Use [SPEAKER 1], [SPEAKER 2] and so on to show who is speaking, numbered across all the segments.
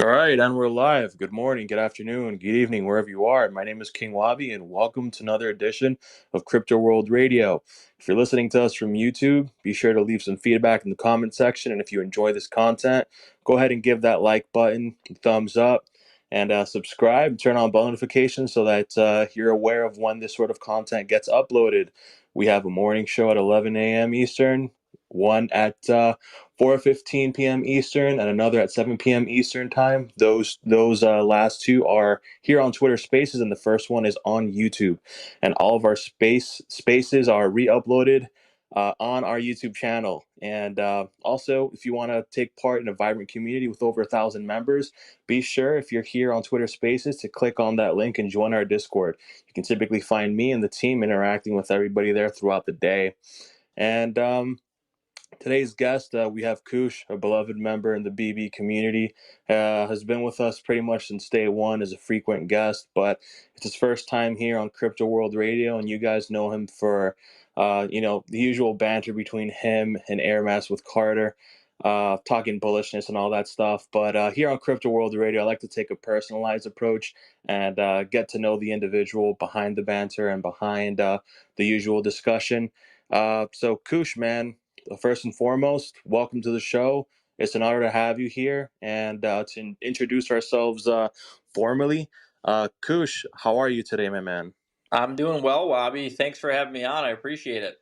[SPEAKER 1] All right, and we're live. Good morning, good afternoon, good evening, wherever you are. My name is King Wabi, and welcome to another edition of Crypto World Radio. If you're listening to us from YouTube, be sure to leave some feedback in the comment section. And if you enjoy this content, go ahead and give that like button, thumbs up, and subscribe. Turn on bell notifications so that you're aware of when this sort of content gets uploaded. We have a morning show at 11 a.m. Eastern, one at 4:15 p.m. Eastern, and another at 7 p.m. Eastern time. Those last two are here on Twitter Spaces, and the first one is on YouTube. And all of our spaces are re-uploaded on our YouTube channel. And also, if you want to take part in a vibrant community with over 1,000 members, be sure, if you're here on Twitter Spaces, to click on that link and join our Discord. You can typically find me and the team interacting with everybody there throughout the day. And today's guest, we have Coosh, a beloved member in the BB community, has been with us pretty much since day one as a frequent guest, but it's his first time here on Crypto World Radio, and you guys know him for, the usual banter between him and Airmass with Carter, talking bullishness and all that stuff. But here on Crypto World Radio, I like to take a personalized approach and get to know the individual behind the banter and behind the usual discussion. So Koosh, man, first and foremost, welcome to the show. It's an honor to have you here and to introduce ourselves formally. Koosh, how are you today, my man?
[SPEAKER 2] I'm doing well, Wabi. Thanks for having me on. I appreciate it.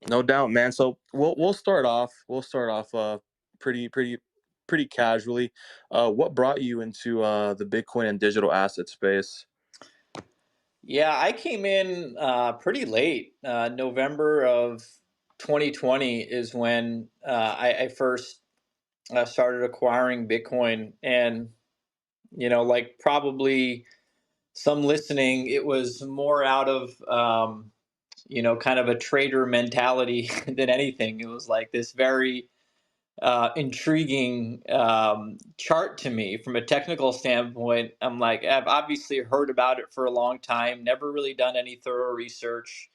[SPEAKER 1] No doubt, man. So we'll start off. We'll start off pretty casually. What brought you into the Bitcoin and digital asset space?
[SPEAKER 2] Yeah, I came in pretty late. November of 2020 is when I first started acquiring Bitcoin. And, like probably some listening, it was more out of, kind of a trader mentality than anything. It was like this very intriguing chart to me from a technical standpoint. I'm like, I've obviously heard about it for a long time, never really done any thorough research.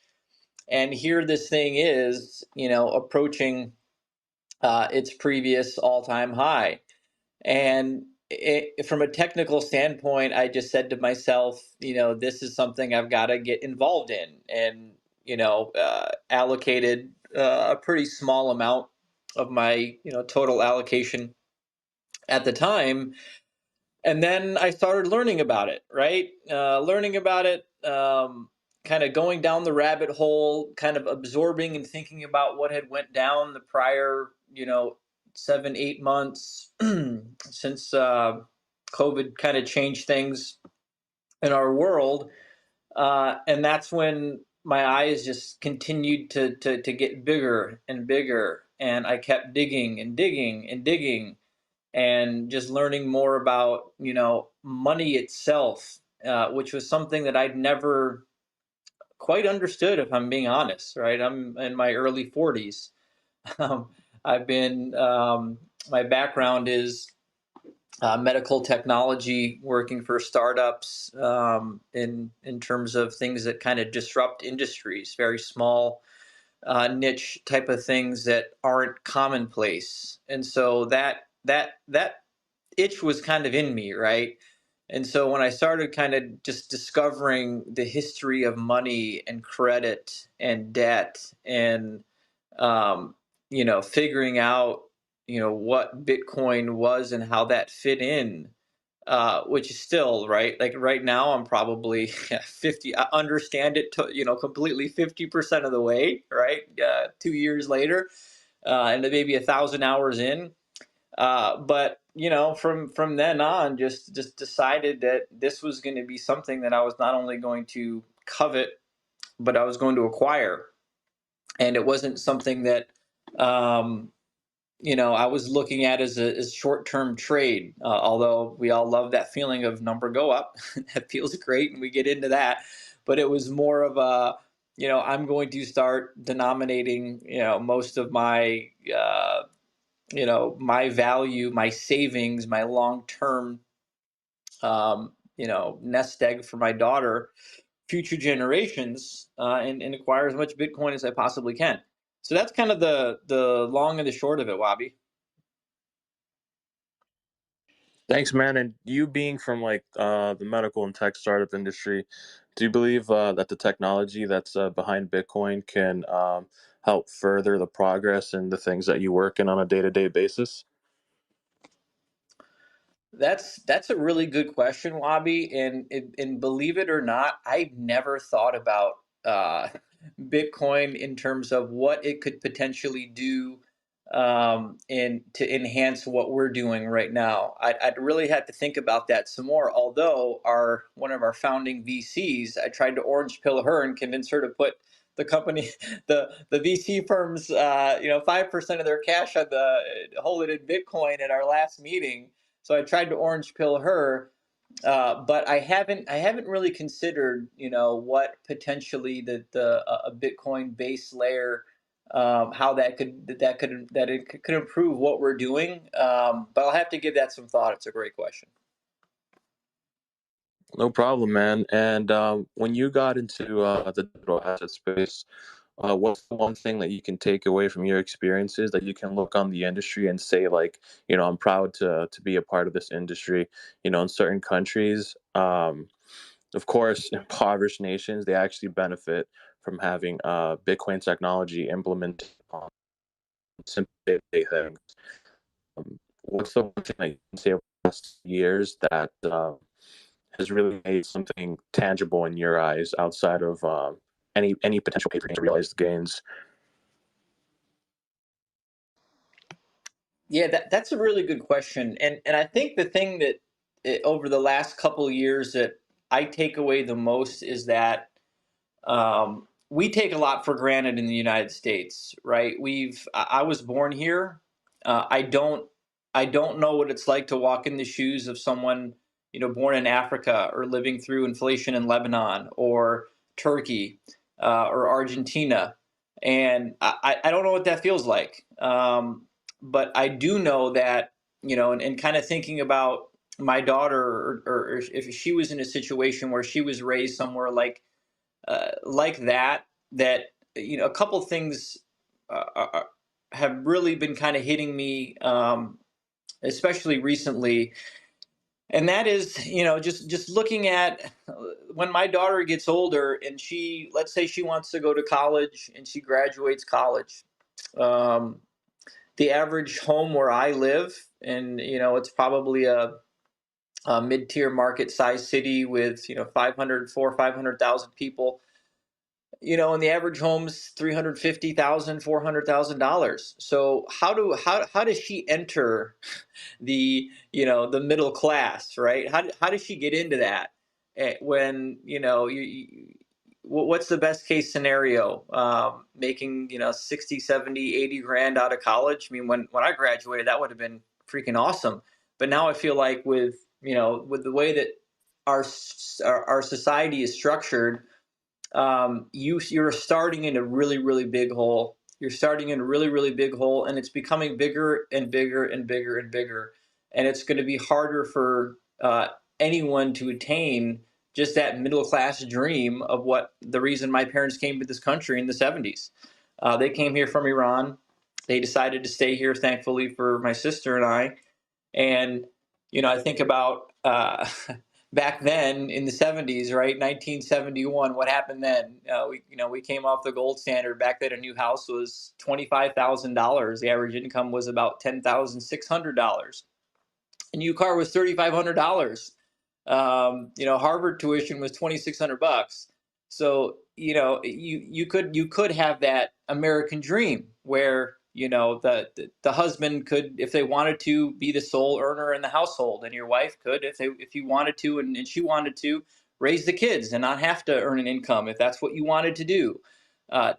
[SPEAKER 2] And here this thing is, approaching its previous all time high. And from a technical standpoint, I just said to myself, this is something I've got to get involved in. And, allocated a pretty small amount of my, total allocation at the time. And then I started learning about it, right? Learning about it, kind of going down the rabbit hole, kind of absorbing and thinking about what had went down the prior, 7, 8 months since COVID kind of changed things in our world. And that's when my eyes just continued to get bigger and bigger. And I kept digging and digging and digging and just learning more about, money itself, which was something that I'd never quite understood, if I'm being honest, right? I'm in my early 40s. Um, I've been, my background is medical technology, working for startups in terms of things that kind of disrupt industries, very small niche type of things that aren't commonplace. And so that itch was kind of in me, right? And so when I started kind of just discovering the history of money and credit and debt and um, figuring out what Bitcoin was and how that fit in, which is still right. Like right now, I'm probably 50. I understand it to completely 50% of the way. Right, 2 years later, and maybe 1,000 hours in. But from then on, just decided that this was going to be something that I was not only going to covet, but I was going to acquire, and it wasn't something that um, I was looking at as short-term trade. Although we all love that feeling of number go up, that feels great, and we get into that. But it was more of a, I'm going to start denominating, most of my my value, my savings, my long-term, nest egg for my daughter, future generations, and acquire as much Bitcoin as I possibly can. So that's kind of the long and the short of it, Wabi.
[SPEAKER 1] Thanks, man. And you being from like the medical and tech startup industry, do you believe that the technology that's behind Bitcoin can help further the progress and the things that you work in on a day-to-day basis?
[SPEAKER 2] That's a really good question, Wabi. And believe it or not, I've never thought about uh, Bitcoin in terms of what it could potentially do, and to enhance what we're doing right now. I'd really have to think about that some more. Although our one of our founding VCs, I tried to orange pill her and convince her to put the company, the VC firms, 5% of their cash on the hold it in Bitcoin at our last meeting. So I tried to orange pill her, but I haven't really considered, what potentially the a Bitcoin base layer, how that could improve what we're doing. But I'll have to give that some thought. It's a great question.
[SPEAKER 1] No problem, man. And when you got into the digital asset space, what's the one thing that you can take away from your experiences that you can look on the industry and say, like, I'm proud to be a part of this industry. In certain countries, of course, impoverished nations, they actually benefit from having Bitcoin technology implemented on simple day things. What's the one thing that you can say over the past years that has really made something tangible in your eyes outside of any potential paper gains or realized gains?
[SPEAKER 2] Yeah, that's a really good question, and I think the thing that over the last couple of years that I take away the most is that we take a lot for granted in the United States, right? I was born here. I don't know what it's like to walk in the shoes of someone, born in Africa or living through inflation in Lebanon or Turkey, or Argentina, and I don't know what that feels like. But I do know that, and kind of thinking about my daughter, or if she was in a situation where she was raised somewhere like that, a couple things have really been kind of hitting me, especially recently, and that is, just looking at when my daughter gets older and let's say she wants to go to college and she graduates college. um, the average home where I live, and it's probably a mid-tier market size city with 500 4 500,000 people, and the average home's 350,000, $400,000. So how does she enter the middle class, right? How does she get into that, when what's the best case scenario? Making 60, 70, 80 grand out of college. I mean, when I graduated, that would have been freaking awesome. But now I feel like with the way that our society is structured, you're starting in a really, really big hole. You're starting in a really, really big hole, and it's becoming bigger and bigger and bigger and bigger. And it's going to be harder for anyone to attain just that middle class dream of what the reason my parents came to this country in the 70s. They came here from Iran. They decided to stay here, thankfully, for my sister and I. And I think about back then in the 70s, right? 1971. What happened then? We came off the gold standard. Back then, a new house was $25,000. The average income was about $10,600. A new car was $3,500. Harvard tuition was $2,600. So you could have that American dream where the husband could, if they wanted to, be the sole earner in the household, and your wife could, if you wanted to, and she wanted to, raise the kids and not have to earn an income if that's what you wanted to do.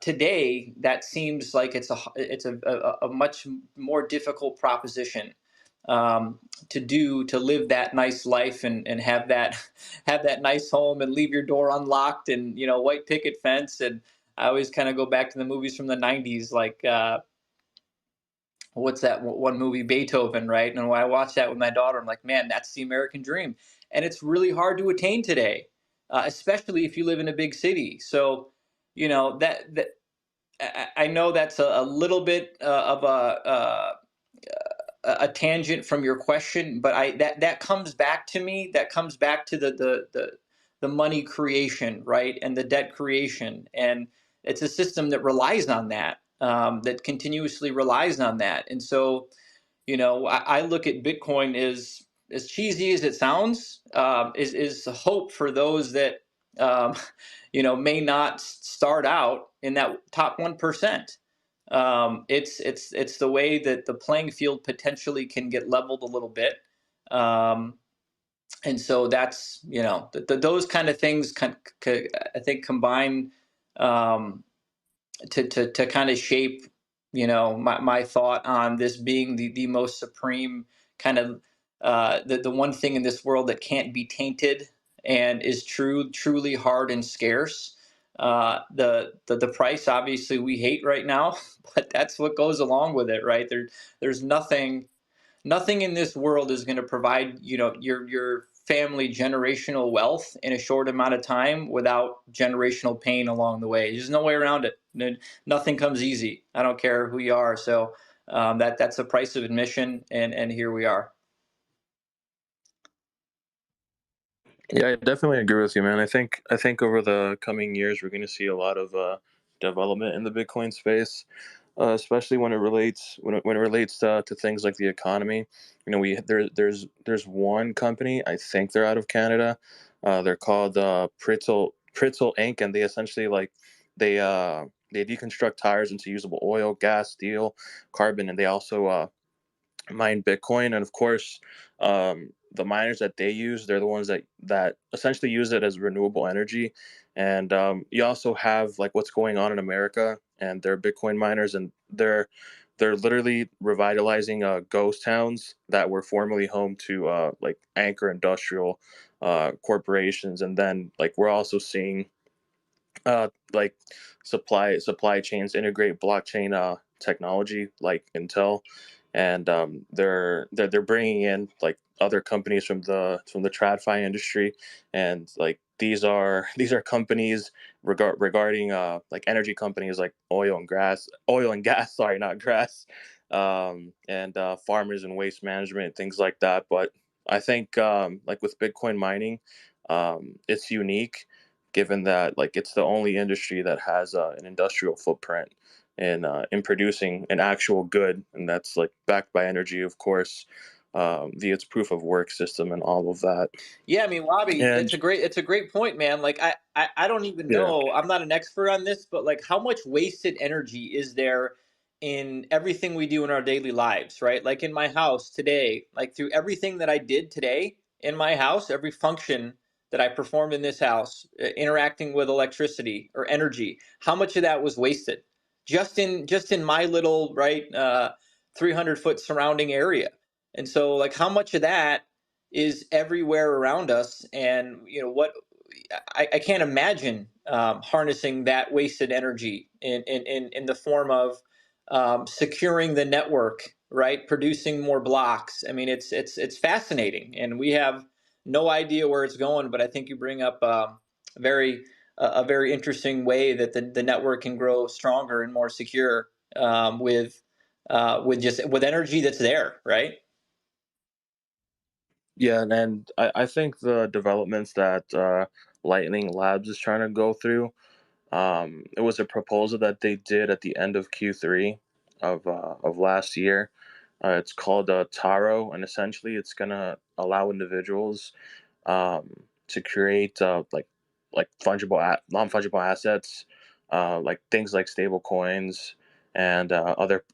[SPEAKER 2] Today, that seems like it's a much more difficult proposition, to live that nice life, and have that have that nice home and leave your door unlocked, and white picket fence. And I always kind of go back to the movies from the 90s, like what's that one movie, Beethoven, right? And when I watch that with my daughter, I'm like, man, that's the American dream. And it's really hard to attain today, especially if you live in a big city. So that I know that's a little bit of a a tangent from your question, but I that comes back to me. That comes back to the money creation, right, and the debt creation, and it's a system that relies on that, that continuously relies on that. And so, I look at Bitcoin as cheesy as it sounds, is hope for those that um, may not start out in that top 1%. It's the way that the playing field potentially can get leveled a little bit, um, and so that's those kind of things I think combine, um, to kind of shape my thought on this being the most supreme kind of, the one thing in this world that can't be tainted and is truly hard and scarce. The price obviously we hate right now, but that's what goes along with it, right? There's nothing in this world is going to provide your family generational wealth in a short amount of time without generational pain along the way. There's no way around it. Nothing comes easy. I don't care who you are. So, that's the price of admission, and here we are.
[SPEAKER 1] Yeah, I definitely agree with you, man. I think over the coming years we're going to see a lot of development in the Bitcoin space, especially when it relates to things like the economy. There's one company, I think they're out of Canada. They're called Pritzel Inc. And they essentially they uh, they deconstruct tires into usable oil, gas, steel, carbon, and they also mine Bitcoin. And of course, the miners that they use, they're the ones that essentially use it as renewable energy. And you also have like what's going on in America, and they're Bitcoin miners, and they're literally revitalizing ghost towns that were formerly home to like anchor industrial corporations. And then like we're also seeing like supply chains integrate blockchain technology like Intel, and they're bringing in like other companies from the TradFi industry, and like these are companies regarding like energy companies like oil and gas, sorry, not grass, and farmers and waste management, things like that. But I think like with Bitcoin mining, it's unique given that like it's the only industry that has an industrial footprint in producing an actual good, and that's like backed by energy, of course, via its proof of work system and all of that.
[SPEAKER 2] Yeah, I mean, Lobby,
[SPEAKER 1] And
[SPEAKER 2] it's a great point, man. Like I don't even
[SPEAKER 1] yeah,
[SPEAKER 2] know. I'm not an expert on this, but like how much wasted energy is there in everything we do in our daily lives, right? Like in my house today, like through everything that I did today in my house, every function that I performed in this house, interacting with electricity or energy, how much of that was wasted just in my little, right, 300-foot surrounding area. And so like how much of that is everywhere around us, and what I can't imagine, harnessing that wasted energy in the form of, securing the network, right, producing more blocks. I mean, it's fascinating, and we have no idea where it's going, but I think you bring up, very a very interesting way that the network can grow stronger and more secure, with energy that's there, right?
[SPEAKER 1] yeah, and I think the developments that Lightning Labs is trying to go through. It was a proposal that they did at the end of Q3 of last year. It's called Taro, and essentially it's gonna allow individuals to create like non fungible assets, like things like stable coins and other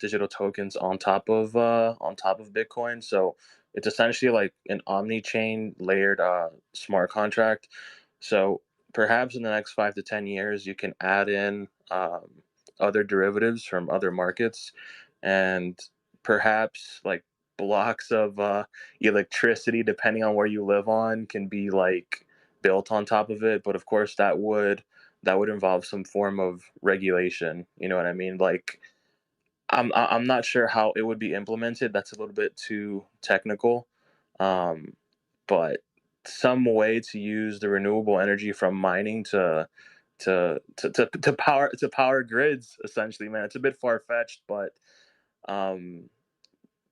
[SPEAKER 1] digital tokens on top of Bitcoin. So it's essentially like an omni-chain layered smart contract. So perhaps in the next 5 to 10 years, you can add in other derivatives from other markets, and perhaps like blocks of electricity, depending on where you live on, can be like built on top of it. But of course, that would involve some form of regulation. You know what I mean? Like I'm not sure how it would be implemented. That's a little bit too technical. Um, but some way to use the renewable energy from mining to power grids, essentially, man. It's a bit far fetched, but um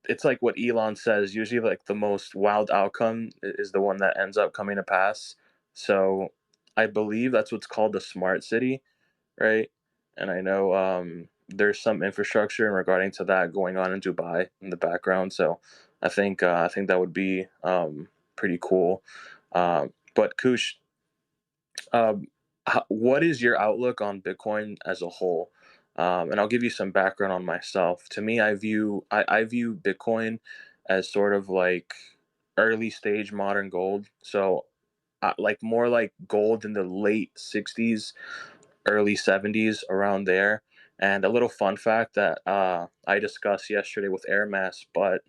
[SPEAKER 1] it's like what Elon says. Usually, like the most wild outcome is the one that ends up coming to pass. So I believe that's what's called the smart city, right? And I know there's some infrastructure in regarding to that going on in Dubai in the background. So I think that would be pretty cool. But Kush, um, what is your outlook on Bitcoin as a whole? And I'll give you some background on myself. To me, I view Bitcoin as sort of like early stage modern gold. So like more like gold in the late 60s, early 70s, around there. And a little fun fact that I discussed yesterday with Airmass, but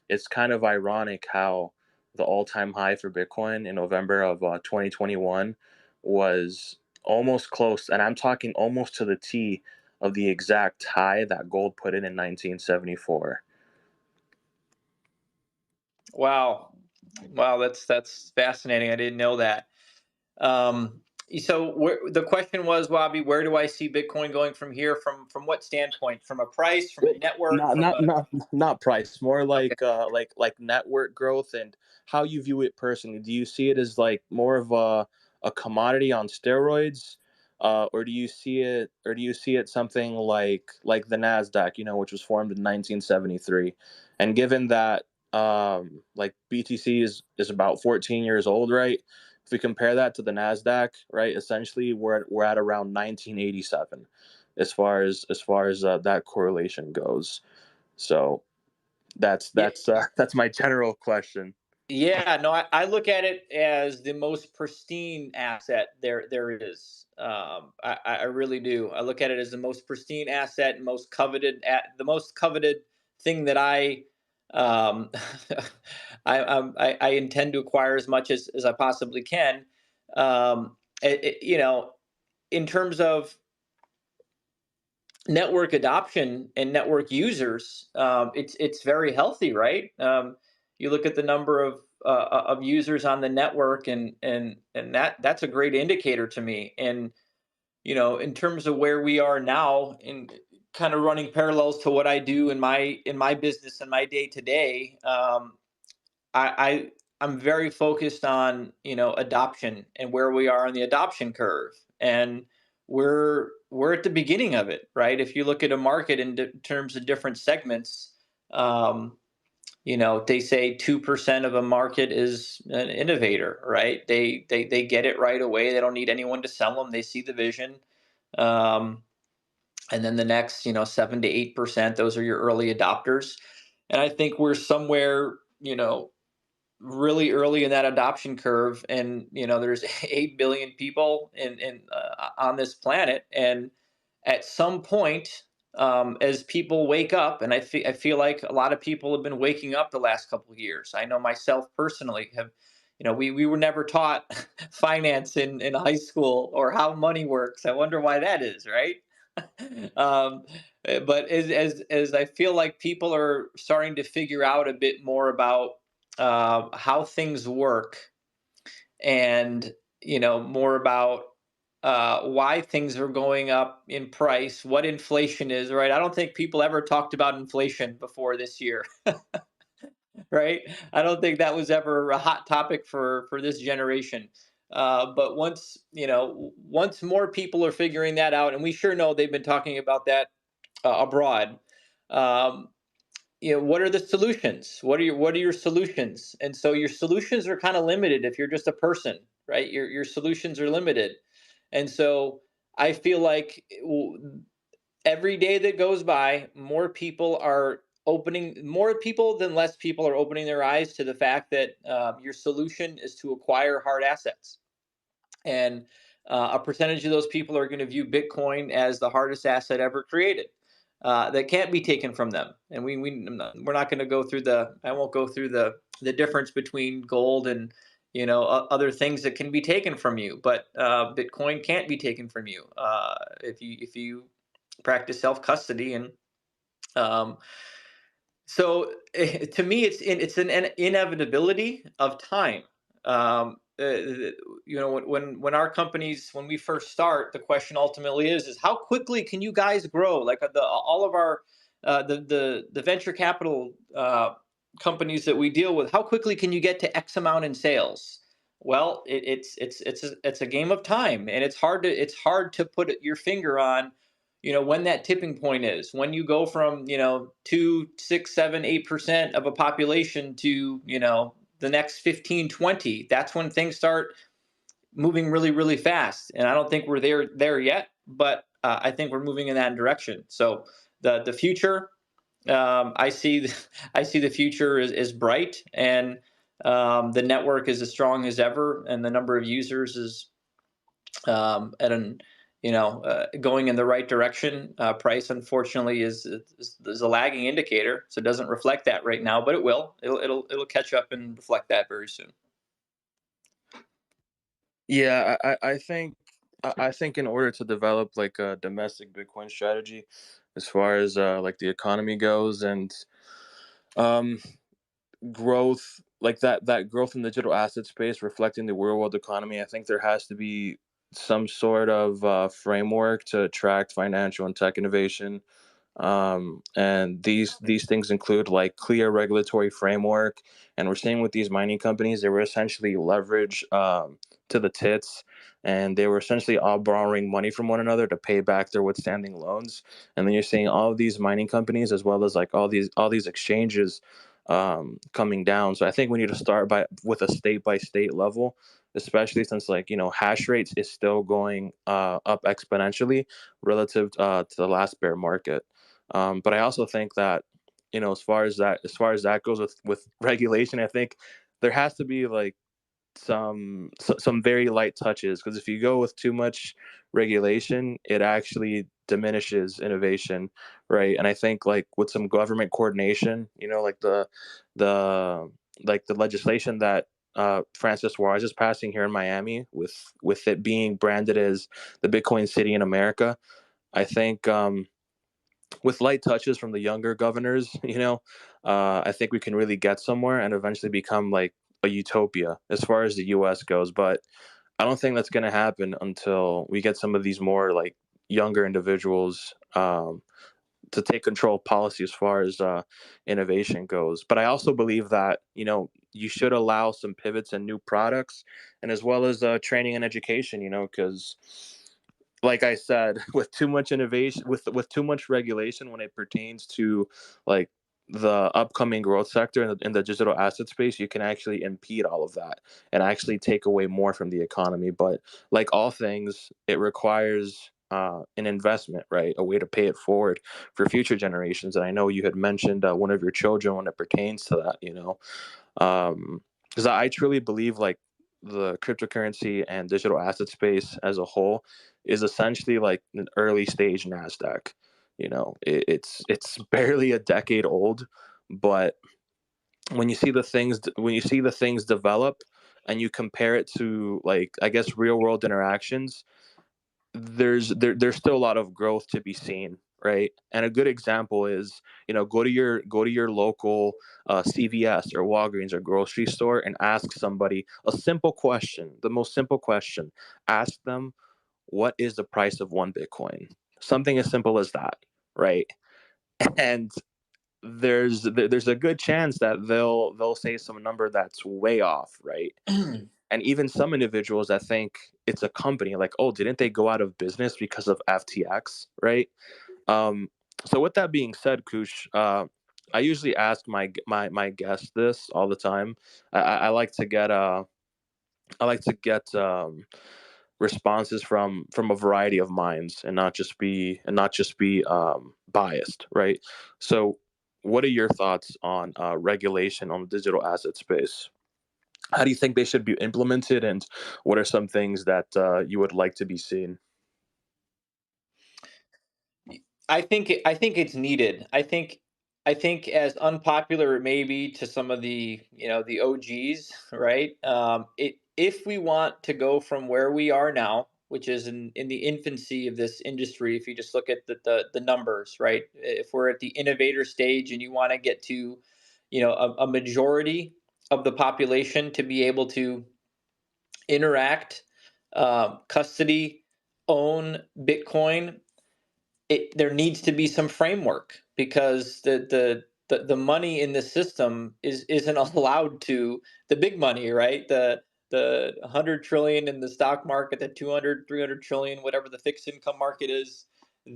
[SPEAKER 1] it's kind of ironic how the all-time high for Bitcoin in November of 2021 was almost close, and I'm talking almost to the T of the exact high that gold put in 1974.
[SPEAKER 2] Wow, wow, that's fascinating. I didn't know that. Um, so the question was, Bobby, where do I see Bitcoin going from here? From what standpoint? From a price? From a network?
[SPEAKER 1] Not
[SPEAKER 2] From
[SPEAKER 1] not
[SPEAKER 2] a
[SPEAKER 1] not not price, more
[SPEAKER 2] okay.
[SPEAKER 1] like network growth and how you view it personally. Do you see it as like more of a commodity on steroids, or do you see it something like the Nasdaq, which was formed in 1973, and given that like BTC is about 14 years old, right? If we compare that to the Nasdaq, right, essentially we're at around 1987 as far as that correlation goes. So
[SPEAKER 2] Yeah,
[SPEAKER 1] that's my general question.
[SPEAKER 2] yeah. No, I look at it as the most pristine asset there is. I really do. I look at it as the most pristine asset, most coveted at the most coveted thing that um, I intend to acquire as much as I possibly can. You know, in terms of network adoption and network users, it's very healthy, right? You look at the number of users on the network, and that's a great indicator to me. And in terms of where we are now, in kind of running parallels to what I do in my business and my day to day, I'm very focused on adoption and where we are on the adoption curve, and we're at the beginning of it, right? If you look at a market in terms of different segments, um, they say 2% of a market is an innovator, right? They get it right away. They don't need anyone to sell them. They see the vision. Um, and then the next 7 to 8%, those are your early adopters. And I think we're somewhere really early in that adoption curve, and there's 8 billion people on this planet, and at some point, as people wake up, and I feel like a lot of people have been waking up the last couple of years. I know myself personally have. We were never taught finance in high school, or how money works. I wonder why that is, right? um, but as I feel like people are starting to figure out a bit more about how things work, and more about why things are going up in price, what inflation is, right? I don't think people ever talked about inflation before this year. Right? I don't think that was ever a hot topic for this generation. But once more people are figuring that out, and we sure know they've been talking about that abroad. Um, what are the solutions? What are your solutions? And so your solutions are kind of limited if you're just a person, right? Your solutions are limited, and so I feel like every day that goes by, more people than less people are opening their eyes to the fact that your solution is to acquire hard assets, and a percentage of those people are going to view Bitcoin as the hardest asset ever created, that can't be taken from them. And we're not going to go through the I won't go through the difference between gold and other things that can be taken from you, but Bitcoin can't be taken from you if you practice self custody. And um, so to me, it's an inevitability of time. When our companies, when we first start, the question ultimately is how quickly can you guys grow? Like all of our the venture capital companies that we deal with, how quickly can you get to X amount in sales? Well, it's a game of time, and it's hard to put your finger on, when that tipping point is, when you go from 2, 6, 7, 8% of a population to the next 15, 20. That's when things start moving really, really fast. And I don't think we're there yet, but I think we're moving in that direction. So the future, I see the future is bright, and the network is as strong as ever, and the number of users is at an going in the right direction. Price, unfortunately, is a lagging indicator, so it doesn't reflect that right now, but it will. It'll catch up and reflect that very soon.
[SPEAKER 1] Yeah, I think in order to develop like a domestic Bitcoin strategy, as far as like the economy goes, and um growth like that growth in the digital asset space reflecting the real world economy, I think there has to be some sort of framework to attract financial and tech innovation, and these things include like clear regulatory framework. And we're seeing with these mining companies, they were essentially leverage to the tits, and they were essentially all borrowing money from one another to pay back their withstanding loans. And then you're seeing all of these mining companies as well as like all these exchanges coming down. So I think we need to start by with a state by state level, especially since like hash rates is still going up exponentially relative to the last bear market. But I also think that as far as that goes with regulation, I think there has to be like some very light touches, because if you go with too much regulation, it actually diminishes innovation, right? And I think like with some government coordination, like the the legislation that Francis Suarez is passing here in Miami, with it being branded as the Bitcoin City in America. I think with light touches from the younger governors, I think we can really get somewhere and eventually become like a utopia as far as the U.S. goes. But I don't think that's going to happen until we get some of these more like younger individuals to take control of policy as far as innovation goes. But I also believe that you should allow some pivots and new products, and as well as training and education. Because like I said, with too much innovation, with too much regulation when it pertains to like the upcoming growth sector in the digital asset space, you can actually impede all of that and actually take away more from the economy. But like all things, it requires an investment, right? A way to pay it forward for future generations. And I know you had mentioned one of your children when it pertains to that, because I truly believe like the cryptocurrency and digital asset space as a whole is essentially like an early stage Nasdaq. It's barely a decade old, but when you see the things develop and you compare it to like I guess real world interactions, there's still a lot of growth to be seen, right? And a good example is go to your local CVS or Walgreens or grocery store and ask somebody a simple question, the most simple question. Ask them, what is the price of one Bitcoin? Something as simple as that, right? And there's a good chance that they'll say some number that's way off, right? And even some individuals that think it's a company, like, oh, didn't they go out of business because of FTX, right? um so with that being said, Kush, I usually ask my guests this all the time. I like to get responses from a variety of minds, and not just be biased, right? So what are your thoughts on regulation on the digital asset space? How do you think they should be implemented, and what are some things that you would like to be seen?
[SPEAKER 2] I think it's needed. I think as unpopular it may be to some of the OGs, right? If we want to go from where we are now, which is in the infancy of this industry, if you just look at the numbers, right? If we're at the innovator stage and you want to get to, a majority of the population to be able to interact, custody, own Bitcoin, there needs to be some framework, because the money in the system isn't allowed to, the big money, right? The 100 trillion in the stock market, the 200, 300 trillion, whatever the fixed income market is,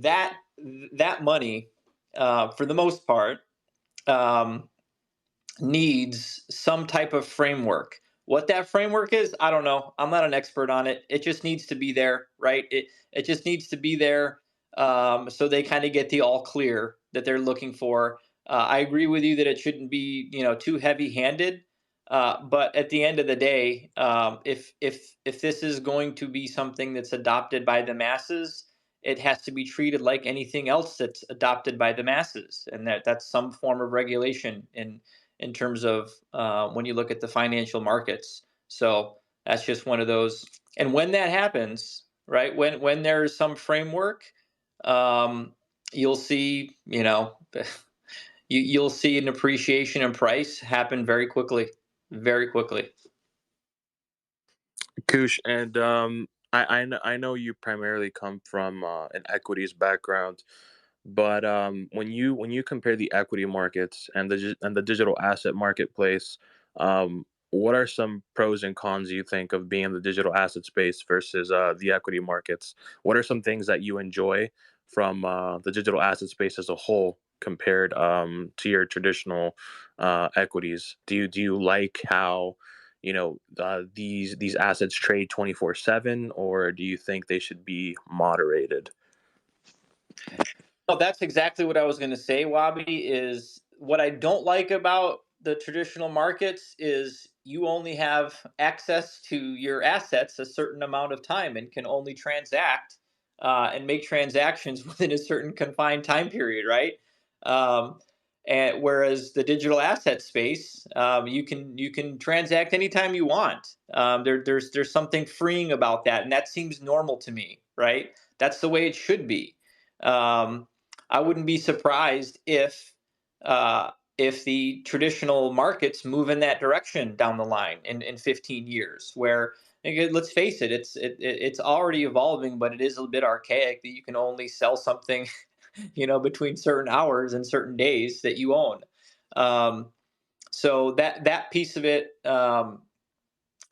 [SPEAKER 2] that that money, for the most part, um, needs some type of framework. What that framework is, I don't know. I'm not an expert on it. It just needs to be there, right? It just needs to be there, so they kind of get the all clear that they're looking for. I agree with you that it shouldn't be, too heavy handed. But at the end of the day, if this is going to be something that's adopted by the masses, it has to be treated like anything else that's adopted by the masses, and that's some form of regulation in terms of, when you look at the financial markets. So that's just one of those. And when that happens, right, when there's some framework, um, you'll see, you'll see an appreciation in price happen very quickly, very quickly.
[SPEAKER 1] Koosh, and I know you primarily come from an equities background, but when you compare the equity markets and the digital asset marketplace, what are some pros and cons you think of being in the digital asset space versus the equity markets? What are some things that you enjoy from the digital asset space as a whole compared to your traditional equities? Do you like how these assets trade 24/7, or do you think they should be moderated?
[SPEAKER 2] Oh, that's exactly what I was going to say, Wabi. Is what I don't like about the traditional markets is you only have access to your assets a certain amount of time and can only transact, and make transactions within a certain confined time period, right? Um, and whereas the digital asset space, you can transact anytime you want. There's something freeing about that, and that seems normal to me, right? That's the way it should be. Um, I wouldn't be surprised uh, if the traditional markets move in that direction down the line in 15 years. Where, again, let's face it, it's already evolving, but it is a bit archaic that you can only sell something, between certain hours and certain days that you own. Um, so that piece of it, I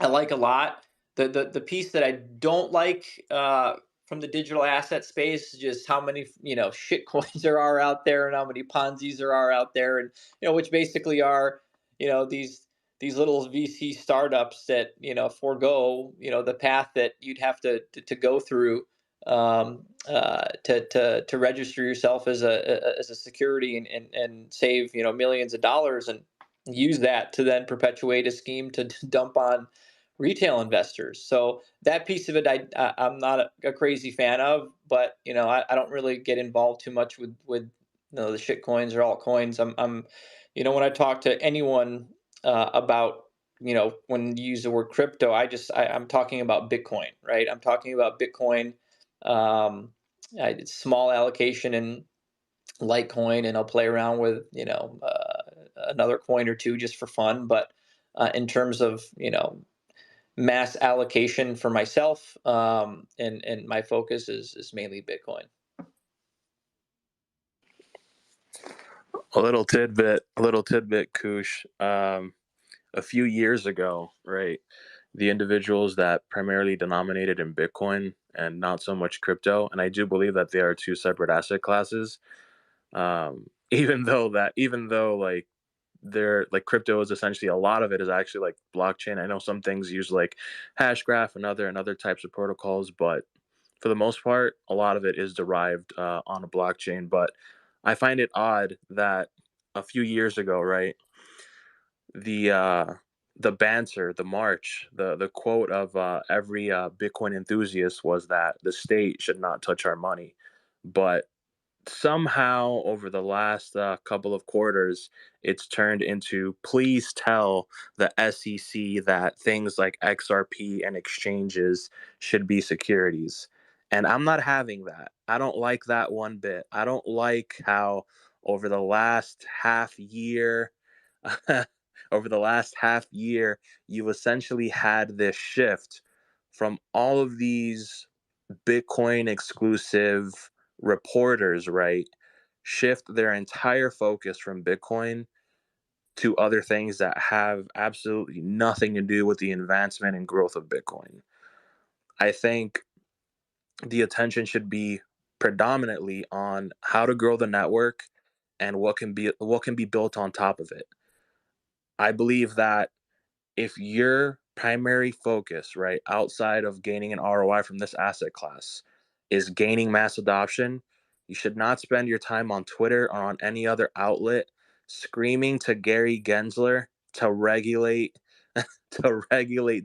[SPEAKER 2] like a lot. The piece that I don't like, from the digital asset space, is just how many, shit coins there are out there, and how many Ponzi's there are out there, and which basically are, these little VC startups that, forego, the path that you'd have to go through, to register yourself as a security, and save, millions of dollars, and use that to then perpetuate a scheme to dump on retail investors. So that piece of it, I'm not a crazy fan of, but I don't really get involved too much with the shit coins or altcoins. When I talk to anyone, about, when you use the word crypto, I'm talking about Bitcoin, right? I'm talking about Bitcoin. Um, it's small allocation in Litecoin, and I'll play around with, another coin or two just for fun. But in terms of, mass allocation for myself, and my focus is mainly Bitcoin.
[SPEAKER 1] A little tidbit, Koosh. A few years ago, right, the individuals that primarily denominated in Bitcoin and not so much crypto, and I do believe that they are two separate asset classes. Even though like they're like crypto is essentially a lot of it is actually like blockchain. I know some things use like Hashgraph and other types of protocols, but for the most part, a lot of it is derived on a blockchain. But I find it odd that a few years ago, right, the uh, the banter, the march, the quote of every Bitcoin enthusiast was that the state should not touch our money. But somehow over the last couple of quarters, it's turned into please tell the SEC that things like XRP and exchanges should be securities. And I'm not having that. I don't like that one bit. I don't like how over the last half year, over the last half year, you essentially had this shift from all of these Bitcoin exclusive reporters, right, shift their entire focus from Bitcoin to other things that have absolutely nothing to do with the advancement and growth of Bitcoin. I think the attention should be predominantly on how to grow the network and what can be built on top of it. I believe that if your primary focus, right, outside of gaining an ROI from this asset class is gaining mass adoption, you should not spend your time on Twitter or on any other outlet screaming to Gary Gensler to regulate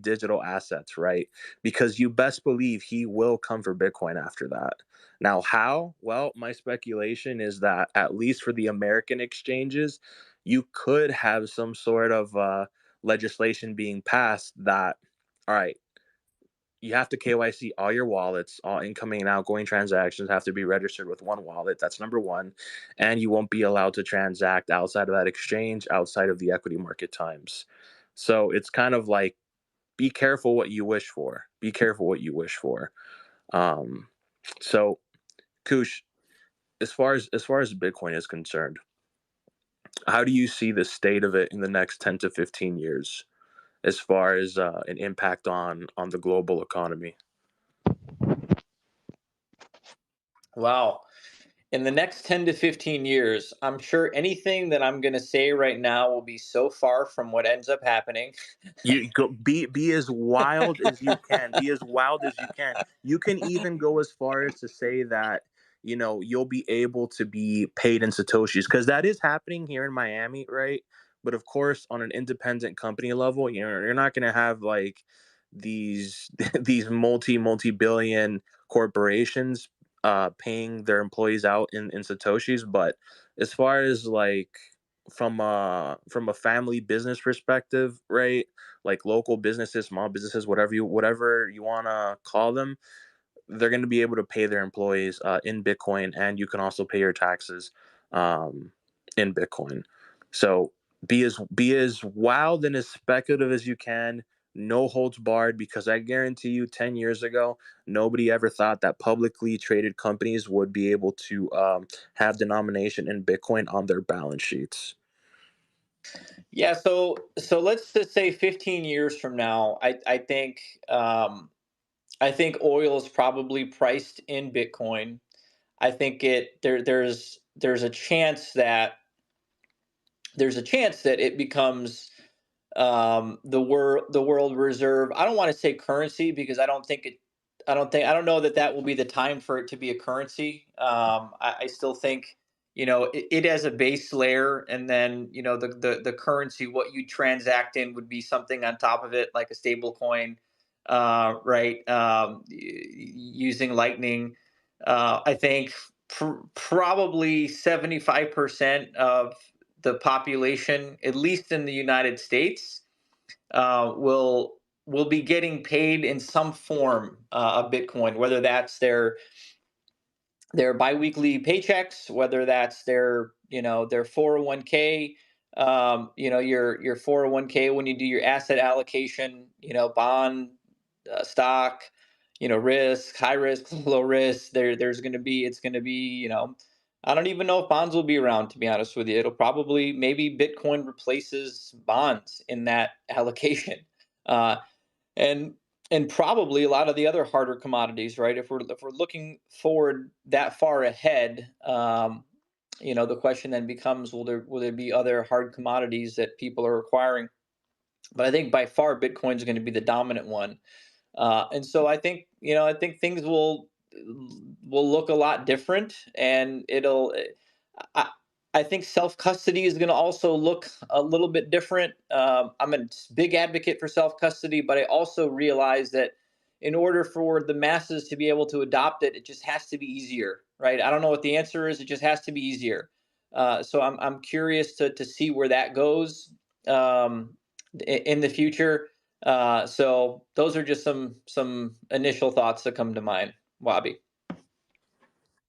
[SPEAKER 1] digital assets, right? Because you best believe he will come for Bitcoin after that. Now, how? Well, my speculation is that at least for the American exchanges, you could have some sort of legislation being passed that, all right, you have to KYC all your wallets, all incoming and outgoing transactions have to be registered with one wallet. That's number one. And you won't be allowed to transact outside of that exchange, outside of the equity market times. So it's kind of like, be careful what you wish for. Be careful what you wish for. Um, so, Koosh, as far as Bitcoin is concerned, how do you see the state of it in the next 10 to 15 years as far as an impact on the global economy?
[SPEAKER 2] Wow. In the next 10 to 15 years, I'm sure anything that I'm going to say right now will be so far from what ends up happening.
[SPEAKER 1] You go, be as wild as you can. Be as wild as you can. You can even go as far as to say that you'll be able to be paid in satoshis, because that is happening here in Miami, right? But of course, on an independent company level, you're not going to have like these these multi billion corporations paying their employees out in satoshis. But as far as like from a family business perspective, right? Like local businesses, small businesses, whatever you want to call them, they're going to be able to pay their employees in Bitcoin, and you can also pay your taxes um, in Bitcoin. So be as wild and as speculative as you can. No holds barred, because I guarantee you, 10 years ago, nobody ever thought that publicly traded companies would be able to have denomination in Bitcoin on their balance sheets.
[SPEAKER 2] Yeah, so let's just say 15 years from now, I think oil is probably priced in Bitcoin. I think there's a chance that it becomes the world reserve. I don't want to say currency, because I don't know that that will be the time for it to be a currency. I still think it as a base layer, and then the currency, what you transact in, would be something on top of it, like a stable coin, right? Using Lightning. I think probably 75% of the population, at least in the United States, will be getting paid in some form of Bitcoin, whether that's their biweekly paychecks, whether that's their 401k. Your 401k, when you do your asset allocation, bond, stock, risk, high risk, low risk. There's going to be it's going to be I don't even know if bonds will be around, to be honest with you. It'll probably, maybe Bitcoin replaces bonds in that allocation. Uh, and probably a lot of the other harder commodities, right? If we're looking forward that far ahead, the question then becomes, will there be other hard commodities that people are acquiring? But I think by far Bitcoin is going to be the dominant one. And so I think things will look a lot different, and I, I think self custody is going to also look a little bit different. I'm a big advocate for self custody, but I also realize that in order for the masses to be able to adopt it, it just has to be easier, right? I don't know what the answer is. It just has to be easier. So I'm curious to see where that goes in the future. So those are just some initial thoughts that come to mind, Wabi.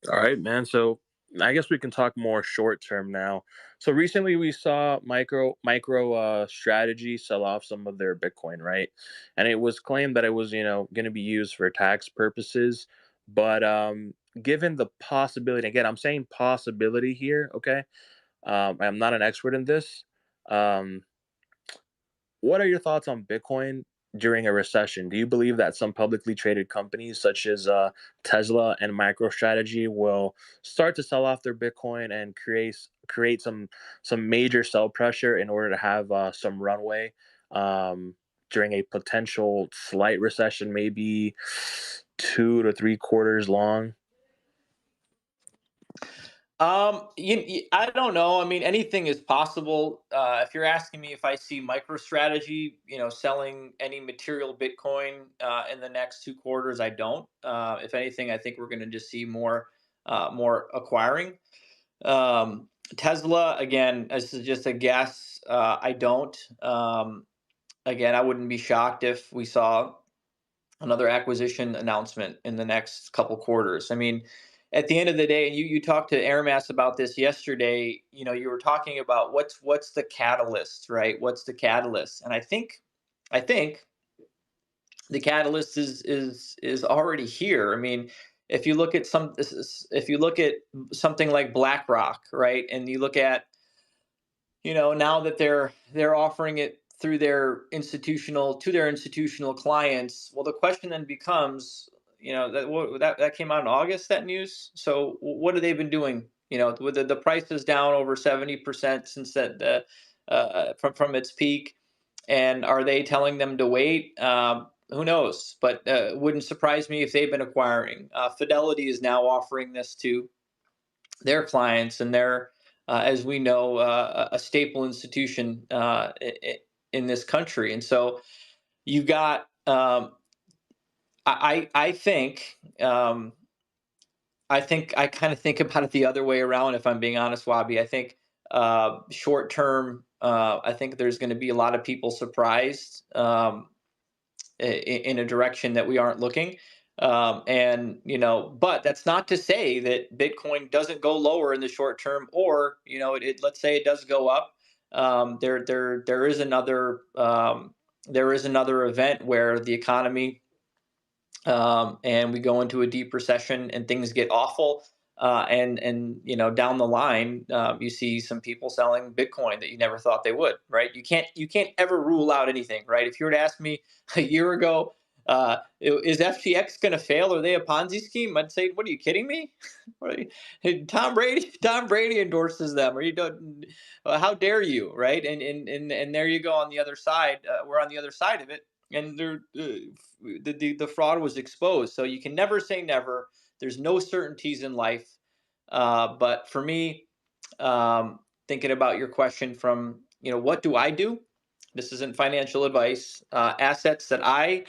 [SPEAKER 1] All right, man. So I guess we can talk more short term now. So recently we saw micro strategy sell off some of their Bitcoin, right? And it was claimed that it was going to be used for tax purposes. But given the possibility, again, I'm saying possibility here, okay? I'm not an expert in this. Um, what are your thoughts on Bitcoin during a recession? Do you believe that some publicly traded companies such as Tesla and MicroStrategy will start to sell off their Bitcoin and create some major sell pressure in order to have some runway um, during a potential slight recession, maybe 2 to 3 quarters long?
[SPEAKER 2] I don't know. I mean, anything is possible. If you're asking me if I see MicroStrategy, selling any material Bitcoin in the next 2 quarters, I don't. If anything, I think we're going to just see more acquiring. Um, Tesla, again, this is just a guess. I don't. Again, I wouldn't be shocked if we saw another acquisition announcement in the next couple quarters. I mean, at the end of the day, and you talked to Aramas about this yesterday. You were talking about what's the catalyst, right? What's the catalyst? And I think the catalyst is already here. I mean, if you look at if you look at something like BlackRock, right, and you look at now that they're offering it through their institutional clients. Well, the question then becomes, that came out in August, that news. So what have they been doing? With the price is down over 70% since that from its peak. And are they telling them to wait? Who knows? But it wouldn't surprise me if they've been acquiring. Fidelity is now offering this to their clients, and they're, as we know, a staple institution in this country. And so you've got, I think, I kind of think about it the other way around. If I'm being honest, Wabi, I think short term, I think there's going to be a lot of people surprised. In a direction that we aren't looking. And but that's not to say that Bitcoin doesn't go lower in the short term, or let's say it does go up. There is another event where the economy, and we go into a deep recession and things get awful. And down the line, you see some people selling Bitcoin that you never thought they would. Right? You can't ever rule out anything. Right? If you were to ask me a year ago, is FTX going to fail? Are they a Ponzi scheme? I'd say, what are you kidding me? What are you, hey, Tom Brady endorses them. Or you don't? How dare you? Right? And there you go on the other side. We're on the other side of it, and the fraud was exposed. So you can never say never. There's no certainties in life. But for me, thinking about your question from, what do I do? This isn't financial advice. Assets that I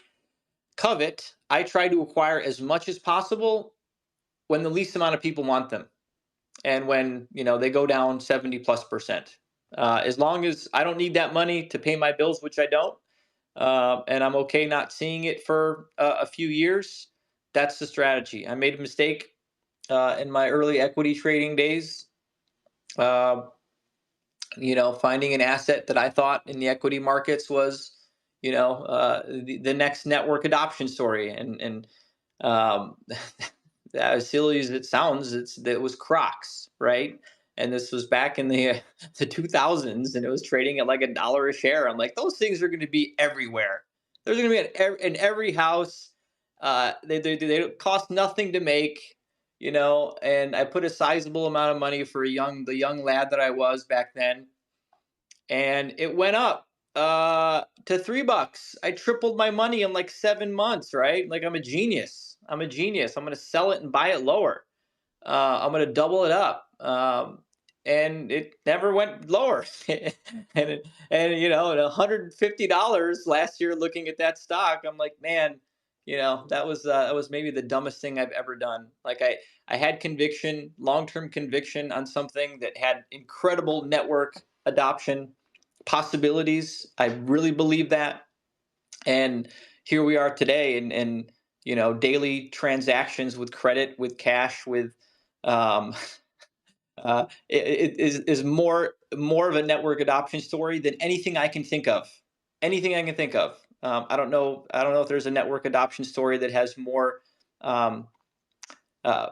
[SPEAKER 2] covet, I try to acquire as much as possible when the least amount of people want them, and when they go down 70+%. As long as I don't need that money to pay my bills, which I don't, and I'm okay not seeing it for a few years. That's the strategy. I made a mistake in my early equity trading days. Uh, Finding an asset that I thought in the equity markets was, the next network adoption story, and um, as silly as it sounds, it was Crocs, right? And this was back in the the 2000s, and it was trading at like $1 a share. I'm like, those things are going to be everywhere. There's going to be in every house. They cost nothing to make, And I put a sizable amount of money for the young lad that I was back then, and it went up to $3. I tripled my money in like 7 months, right? Like, I'm a genius. I'm going to sell it and buy it lower. I'm going to double it up. And it never went lower. And at $150 last year, looking at that stock, I'm like, man, that was maybe the dumbest thing I've ever done. Like, I had conviction, long-term conviction on something that had incredible network adoption possibilities. I really believe that. And here we are today, and daily transactions with credit, with cash, with um, is more of a network adoption story than anything I can think of. Anything I can think of. I don't know. I don't know if there's a network adoption story that has more um, uh,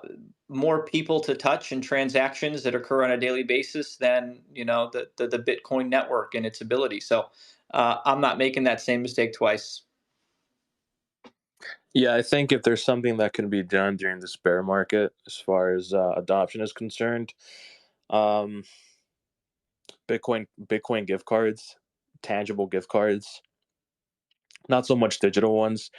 [SPEAKER 2] more people to touch and transactions that occur on a daily basis than the Bitcoin network and its ability. So I'm not making that same mistake twice.
[SPEAKER 1] Yeah, I think if there's something that can be done during this bear market as far as adoption is concerned, um, Bitcoin gift cards, tangible gift cards, not so much digital ones.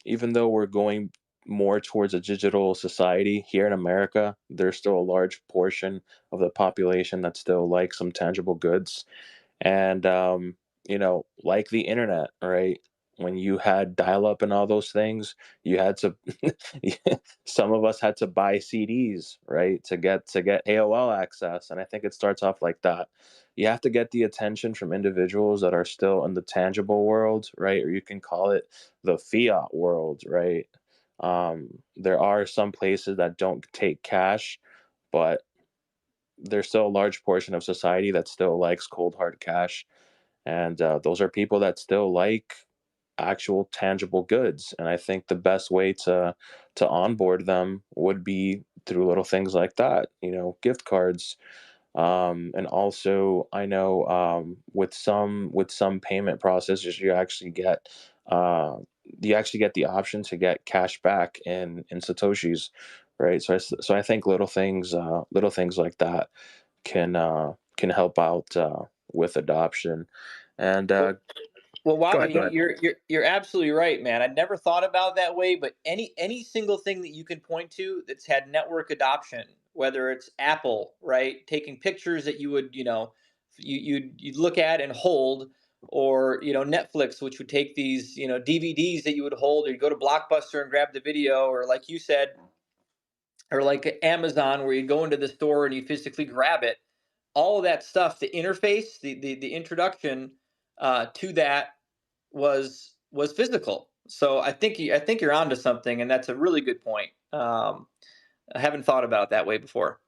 [SPEAKER 1] Even though we're going more towards a digital society here in America, there's still a large portion of the population that still likes some tangible goods. And like the internet, right? When you had dial up and all those things, you had to some of us had to buy CDs, right, to get AOL access. And I think it starts off like that. You have to get the attention from individuals that are still in the tangible world, right? Or you can call it the fiat world, right? There are some places that don't take cash, but there's still a large portion of society that still likes cold hard cash, and those are people that still like actual tangible goods. And I think the best way to onboard them would be through little things like that, gift cards. And also, I know with some payment processors, uh, you actually get the option to get cash back in satoshis, right? So I think little things like that can help out with adoption. And
[SPEAKER 2] Well,
[SPEAKER 1] go
[SPEAKER 2] Wabi,
[SPEAKER 1] ahead, go ahead.
[SPEAKER 2] you're absolutely right, man. I'd never thought about it that way, but any single thing that you can point to that's had network adoption, whether it's Apple, right, taking pictures that you would, you'd look at and hold, or Netflix, which would take these, DVDs that you would hold, or you go to Blockbuster and grab the video, or like you said, or like Amazon, where you go into the store and you physically grab it. All of that stuff, the interface, the introduction to that was physical. So I think you're onto something, and that's a really good point. I haven't thought about it that way before.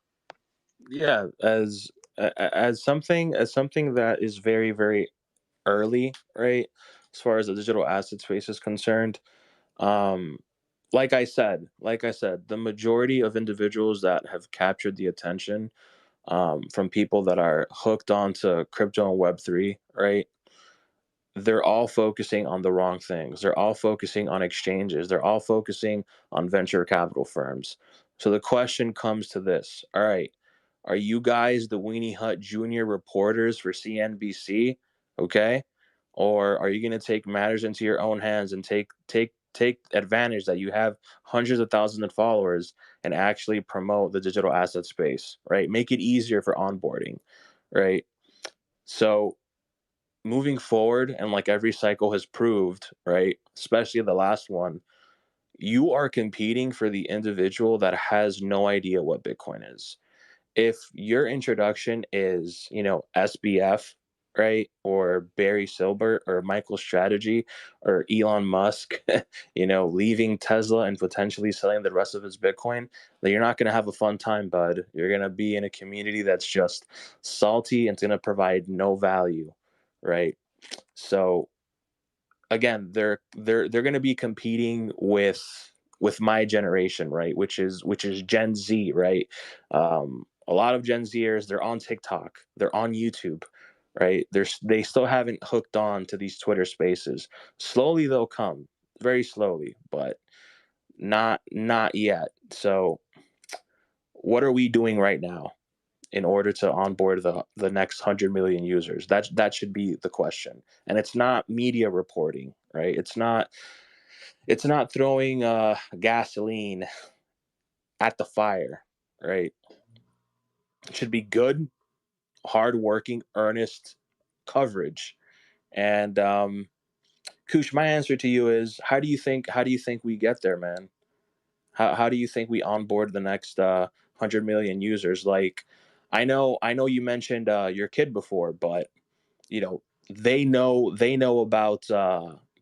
[SPEAKER 1] Yeah, as something that is very, very early, right? As far as the digital asset space is concerned, um, like I said, the majority of individuals that have captured the attention from people that are hooked onto crypto and Web3, right? They're all focusing on the wrong things. They're all focusing on exchanges. They're all focusing on venture capital firms. So the question comes to this: all right, are you guys the Weenie Hut Junior reporters for CNBC? Okay, or are you going to take matters into your own hands and take advantage that you have hundreds of thousands of followers and actually promote the digital asset space, right? Make it easier for onboarding, right? So moving forward, and like every cycle has proved, right, especially the last one, you are competing for the individual that has no idea what Bitcoin is. If your introduction is, SBF, right, or Barry Silbert or Michael Strategy or Elon Musk, leaving Tesla and potentially selling the rest of his Bitcoin, then you're not going to have a fun time, bud. You're going to be in a community that's just salty and it's going to provide no value, right? So again, they're going to be competing with my generation, right, which is Gen Z, right? A lot of Gen Zers, they're on TikTok, they're on YouTube, right? They still haven't hooked on to these Twitter spaces. Slowly they'll come, very slowly, but not yet. So what are we doing right now in order to onboard the next 100 million users? That should be the question. And it's not media reporting, right? It's not throwing gasoline at the fire, right? It should be good, hardworking, earnest coverage. And Koosh, my answer to you is: how do you think we get there, man? How do you think we onboard the next 100 million users? Like, I know you mentioned your kid before, but you know they know about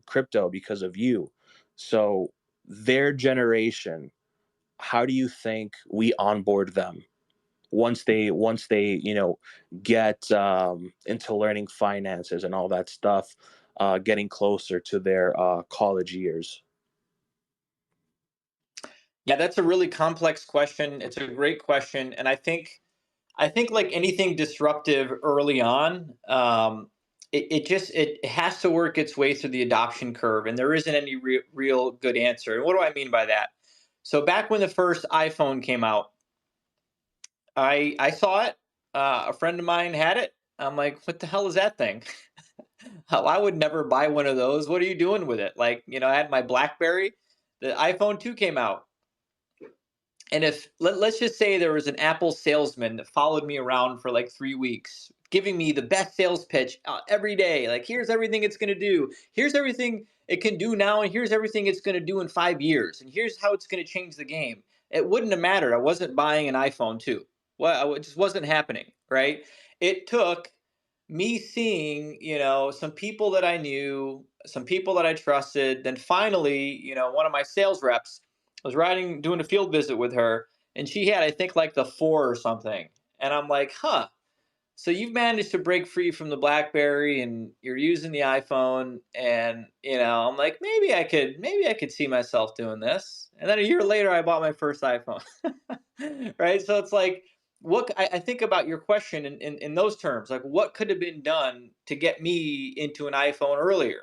[SPEAKER 1] crypto because of you. So their generation, how do you think we onboard them once they get into learning finances and all that stuff, getting closer to their college years?
[SPEAKER 2] Yeah, that's a really complex question. It's a great question, and I think like anything disruptive early on, it has to work its way through the adoption curve, and there isn't any real good answer. And what do I mean by that? So back when the first iPhone came out, I saw it. A friend of mine had it. I'm like, what the hell is that thing? I would never buy one of those. What are you doing with it? Like, I had my BlackBerry. The iPhone 2 came out. And if let's just say there was an Apple salesman that followed me around for like 3 weeks, giving me the best sales pitch every day, like here's everything it's going to do, here's everything it can do now, and here's everything it's going to do in 5 years, and here's how it's going to change the game. It wouldn't have mattered. I wasn't buying an iPhone 2. Well, it just wasn't happening, right? It took me seeing, some people that I knew, some people that I trusted. Then finally, one of my sales reps was doing a field visit with her, and she had, I think, like the 4 or something. And I'm like, huh. So you've managed to break free from the BlackBerry, and you're using the iPhone, and I'm like, maybe I could see myself doing this. And then a year later, I bought my first iPhone. Right? So it's like, I think about your question in those terms, like what could have been done to get me into an iPhone earlier?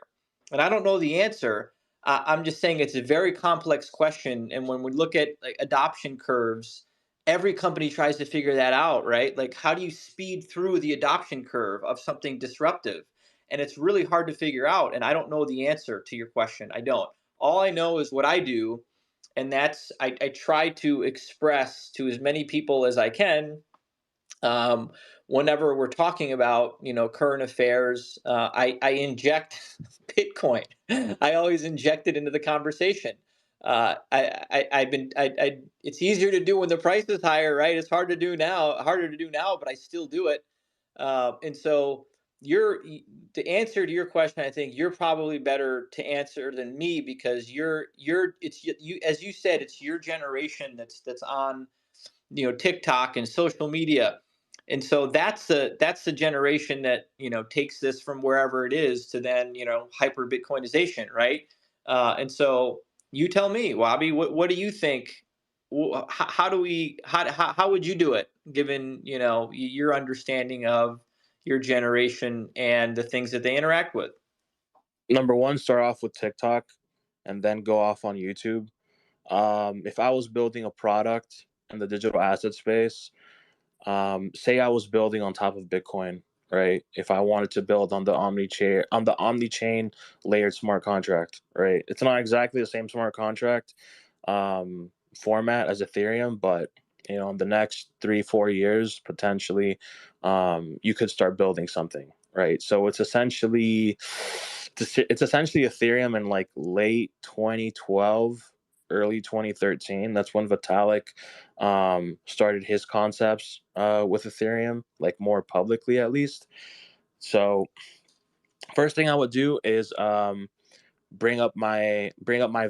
[SPEAKER 2] And I don't know the answer. I'm just saying it's a very complex question, and when we look at like adoption curves, every company tries to figure that out, right? Like, how do you speed through the adoption curve of something disruptive? And it's really hard to figure out. And I don't know the answer to your question. I don't. All I know is what I do, and that's I try to express to as many people as I can, um, whenever we're talking about current affairs. I inject Bitcoin. I always inject it into the conversation. I've been it's easier to do when the price is higher, right? It's harder to do now, but I still do it. And so the answer to your question, I think you're probably better to answer than me, because you, as you said, it's your generation that's on TikTok and social media. And so that's the generation that takes this from wherever it is to then hyper Bitcoinization, right? And so you tell me, Wabi, what do you think? How do we how would you do it, given your understanding of your generation and the things that they interact with?
[SPEAKER 1] Number one, start off with TikTok and then go off on YouTube. If I was building a product in the digital asset space, say I was building on top of Bitcoin, right? If I wanted to build on the omni chain layered smart contract, right? It's not exactly the same smart contract format as Ethereum, but in the next 3-4 years, potentially, you could start building something, right? So it's essentially Ethereum in like late 2012, early 2013. That's when Vitalik started his concepts with Ethereum, like more publicly at least. So first thing I would do is bring up my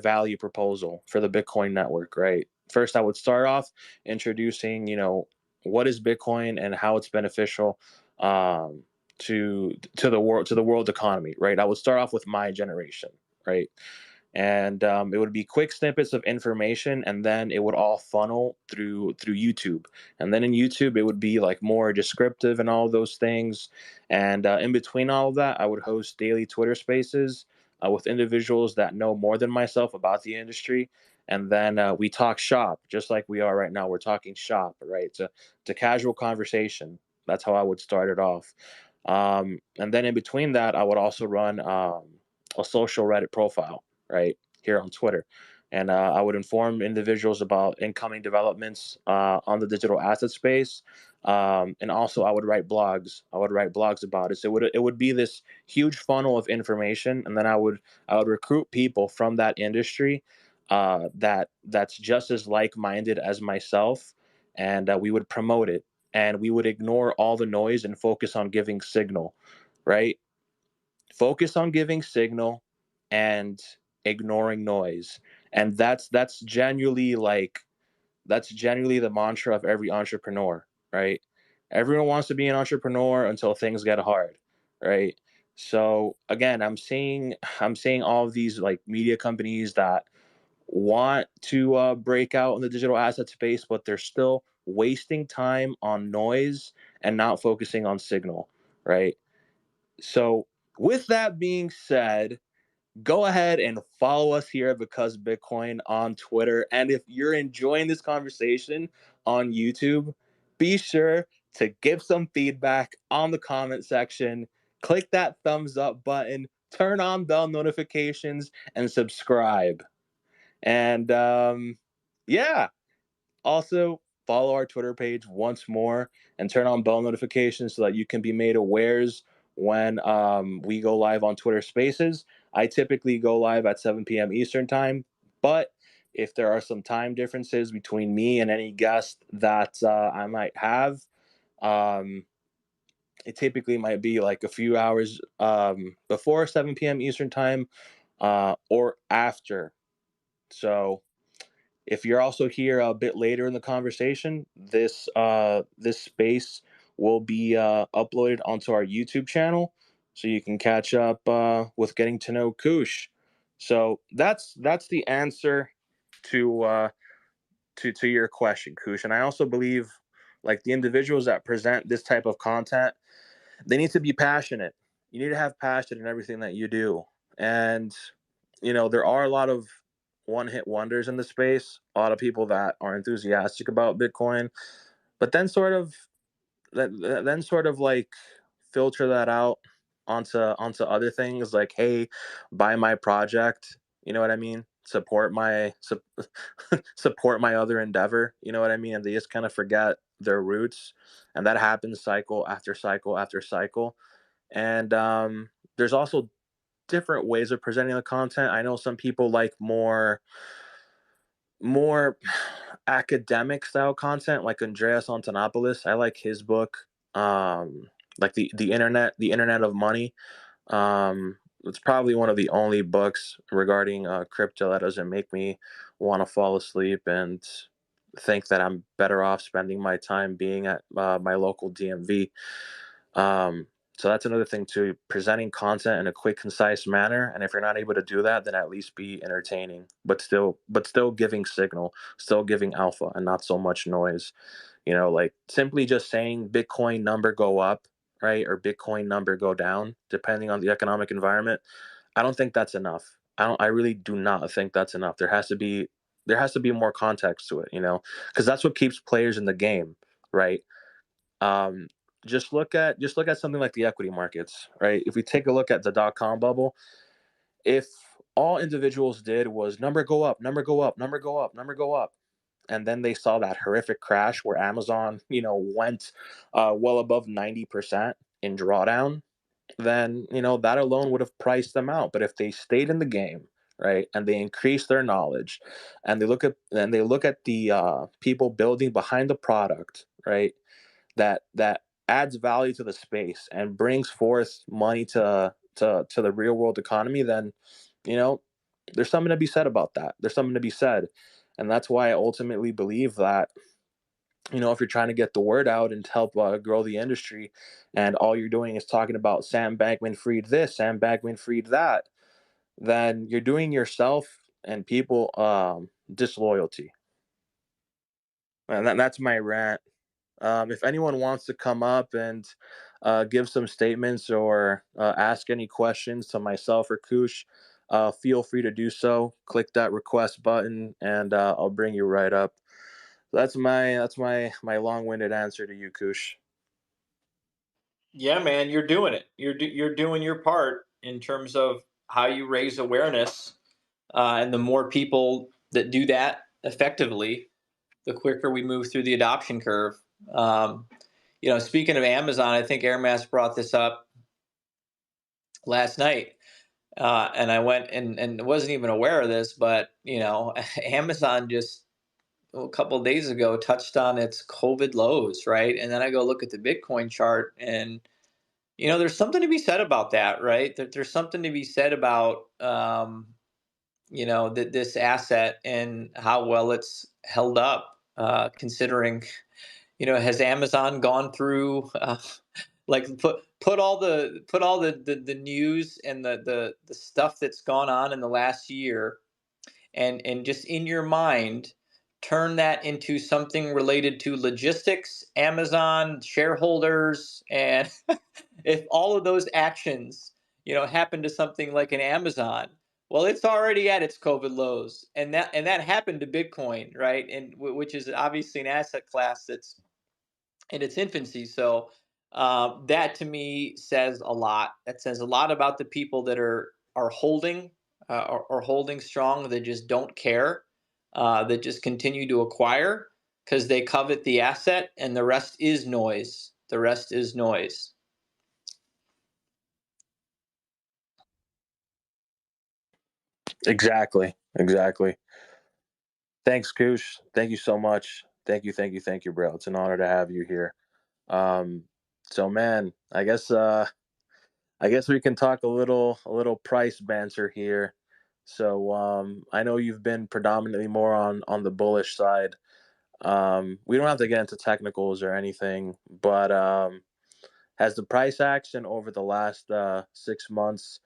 [SPEAKER 1] value proposal for the Bitcoin network. Right. First, I would start off introducing, what is Bitcoin and how it's beneficial to the world economy. Right. I would start off with my generation. Right, and it would be quick snippets of information, and then it would all funnel through YouTube, and then in YouTube it would be like more descriptive and all those things, and in between all of that I would host daily Twitter spaces with individuals that know more than myself about the industry, and then we talk shop just like we are right now. We're talking shop, right? It's a casual conversation. That's how I would start it off, and then in between that I would also run a social Reddit profile, right, here on Twitter. And I would inform individuals about incoming developments on the digital asset space. And also, I would write blogs. I would write blogs about it. So it would be this huge funnel of information, and then I would recruit people from that industry that's just as like minded as myself, and we would promote it, and we would ignore all the noise and focus on giving signal, right? Focus on giving signal and ignoring noise. And that's genuinely the mantra of every entrepreneur, right? Everyone wants to be an entrepreneur until things get hard, right? So again, I'm seeing all of these like media companies that want to break out in the digital asset space, but they're still wasting time on noise and not focusing on signal, right? So, with that being said, go ahead and follow us here at Because Bitcoin on Twitter. And if you're enjoying this conversation on YouTube, be sure to give some feedback on the comment section. Click that thumbs up button, turn on bell notifications, and subscribe. And yeah, also follow our Twitter page once more and turn on bell notifications so that you can be made awares when we go live on Twitter Spaces. I typically go live at 7 p.m. Eastern Time, but if there are some time differences between me and any guest that I might have, um, it typically might be like a few hours before 7 p.m. Eastern Time or after. So if you're also here a bit later in the conversation, this space will be uploaded onto our YouTube channel, so you can catch up with getting to know Koosh. So that's the answer to to your question, Koosh. And I also believe like the individuals that present this type of content, they need to be passionate. You need to have passion in everything that you do. And there are a lot of one hit wonders in the space, a lot of people that are enthusiastic about Bitcoin, but then sort of like filter that out onto other things like, hey, buy my project, you know what I mean? Support my other endeavor, you know what I mean? And they just kind of forget their roots, and that happens cycle after cycle after cycle. And there's also different ways of presenting the content. I know some people like more academic style content, like Andreas Antonopoulos. I like his book, like the Internet of Money. It's probably one of the only books regarding crypto that doesn't make me want to fall asleep and think that I'm better off spending my time being at my local DMV. So that's another thing too, presenting content in a quick, concise manner. And if you're not able to do that, then at least be entertaining, but still giving signal, still giving alpha, and not so much noise. Like simply just saying Bitcoin number go up, right, or Bitcoin number go down, depending on the economic environment. I don't think that's enough. I really do not think that's enough. There has to be more context to it, because that's what keeps players in the game, right? Um, just look at something like the equity markets, right? If we take a look at the dot-com bubble, if all individuals did was number go up, number go up, number go up, number go up, and then they saw that horrific crash where Amazon, went well above 90% in drawdown, then that alone would have priced them out. But if they stayed in the game, right, and they increased their knowledge, and they look at the people building behind the product, right, that adds value to the space and brings forth money to the real world economy, then you know there's something to be said about that. There's something to be said, and that's why I ultimately believe that if you're trying to get the word out and help grow the industry, and all you're doing is talking about Sam Bankman Fried this, Sam Bankman Fried that, then you're doing yourself and people disloyalty. And that's my rant. If anyone wants to come up and give some statements or ask any questions to myself or Koosh, feel free to do so. Click that request button, and I'll bring you right up. That's my long-winded answer to you, Koosh.
[SPEAKER 2] Yeah, man, you're doing it. You're doing your part in terms of how you raise awareness, and the more people that do that effectively, the quicker we move through the adoption curve. Um, Speaking of Amazon, I think Airmass brought this up last night, and I went and wasn't even aware of this, but Amazon just a couple of days ago touched on its COVID lows, right? And then I go look at the Bitcoin chart, and there's something to be said about that, right? There's something to be said about this asset and how well it's held up, considering has Amazon gone through like put all the news and the stuff that's gone on in the last year and just in your mind turn that into something related to logistics, Amazon, shareholders, and if all of those actions, happen to something like an Amazon, well, it's already at its COVID lows, and that happened to Bitcoin, right? And which is obviously an asset class that's in its infancy. So that to me says a lot. That says a lot about the people that are holding are holding strong. That just don't care. That just continue to acquire because they covet the asset, and the rest is noise. The rest is noise.
[SPEAKER 1] Exactly. Exactly. Thanks, Koosh. Thank you so much. Thank you, bro. It's an honor to have you here. Um, so man, I guess we can talk a little price banter here. So I know you've been predominantly more on the bullish side. We don't have to get into technicals or anything, but has the price action over the last 6 months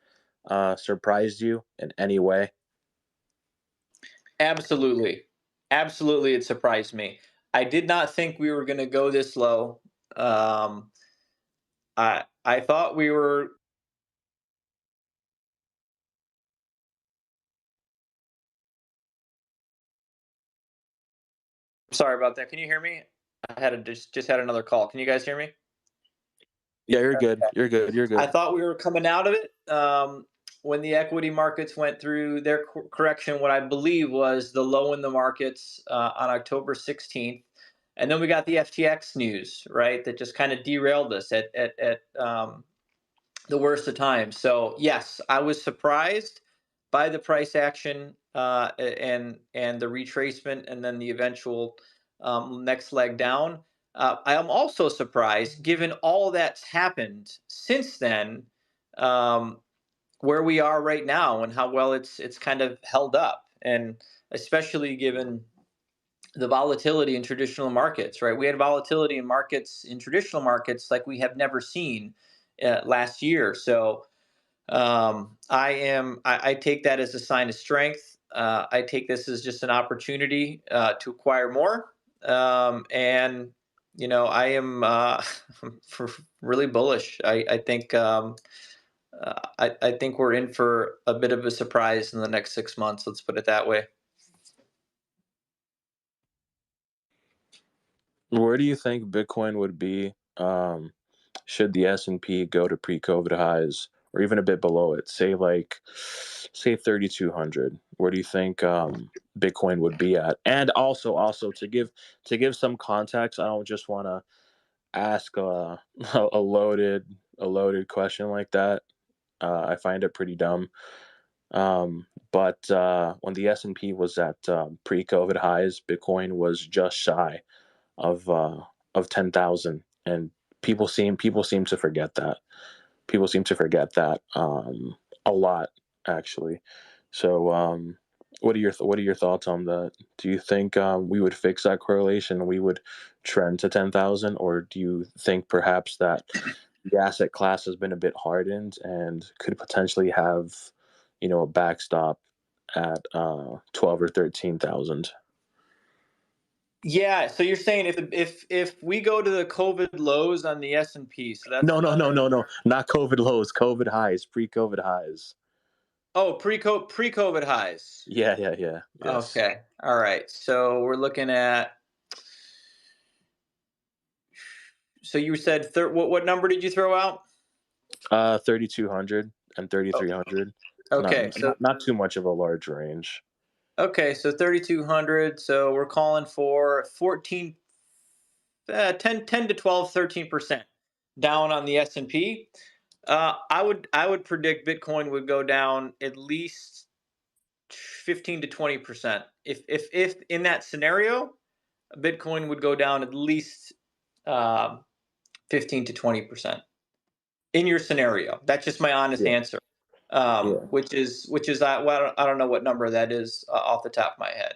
[SPEAKER 1] surprised you in any way?
[SPEAKER 2] Absolutely, absolutely, it surprised me. I did not think we were going to go this low. Um, I thought we were. Sorry about that. Can you hear me? I had just had another call. Can you guys hear me?
[SPEAKER 1] Yeah, you're good.
[SPEAKER 2] Okay.
[SPEAKER 1] You're good. You're
[SPEAKER 2] I
[SPEAKER 1] good.
[SPEAKER 2] thought we were coming out of it when the equity markets went through their correction. What I believe was the low in the markets on October 16th, and then we got the FTX news, right? That just kind of derailed us at the worst of times. So yes, I was surprised by the price action and the retracement, and then the eventual next leg down. I am also surprised, given all that's happened since then, um, where we are right now and how well it's kind of held up, and especially given the volatility in traditional markets. Right, we had volatility in markets in traditional markets like we have never seen last year. So I take that as a sign of strength. I take this as just an opportunity to acquire more. And I am for really bullish. I think I think we're in for a bit of a surprise in the next 6 months. Let's put it that way.
[SPEAKER 1] Where do you think Bitcoin would be should the S&P go to pre-COVID highs or even a bit below it? Say 3200. Where do you think Bitcoin would be at? And also to give some context, I don't just want to ask a loaded question like that. I find it pretty dumb. But when the S&P was at pre-COVID highs, Bitcoin was just shy of uh, of 10,000, and people seem to forget that. People seem to forget that a lot, actually. So, what are your thoughts on that? Do you think we would fix that correlation? We would trend to 10,000, or do you think perhaps that the asset class has been a bit hardened and could potentially have, a backstop at 12 or 13,000?
[SPEAKER 2] Yeah. So you're saying if we go to the COVID lows on the S&P, so that's
[SPEAKER 1] No, no, no,
[SPEAKER 2] another.
[SPEAKER 1] no, no. Not COVID lows, COVID highs, pre-COVID highs.
[SPEAKER 2] Oh, pre-COVID highs.
[SPEAKER 1] Yeah, yeah, yeah. Yes.
[SPEAKER 2] Okay. All right. So we're looking at. So you said what number did you throw out?
[SPEAKER 1] 3200 and
[SPEAKER 2] Oh,
[SPEAKER 1] 3300. Not
[SPEAKER 2] okay. So
[SPEAKER 1] not too much of a large range.
[SPEAKER 2] okay. So 3,200. So we're calling for 14, 10 to 12, 13% down on the S&P. I would predict Bitcoin would go down at least 15 to 20%. If in that scenario, Bitcoin would go down at least 15 to 20% in your scenario. That's just my honest
[SPEAKER 1] Yeah,
[SPEAKER 2] answer.
[SPEAKER 1] yeah,
[SPEAKER 2] Which is I don't know what number that is off the top of my head.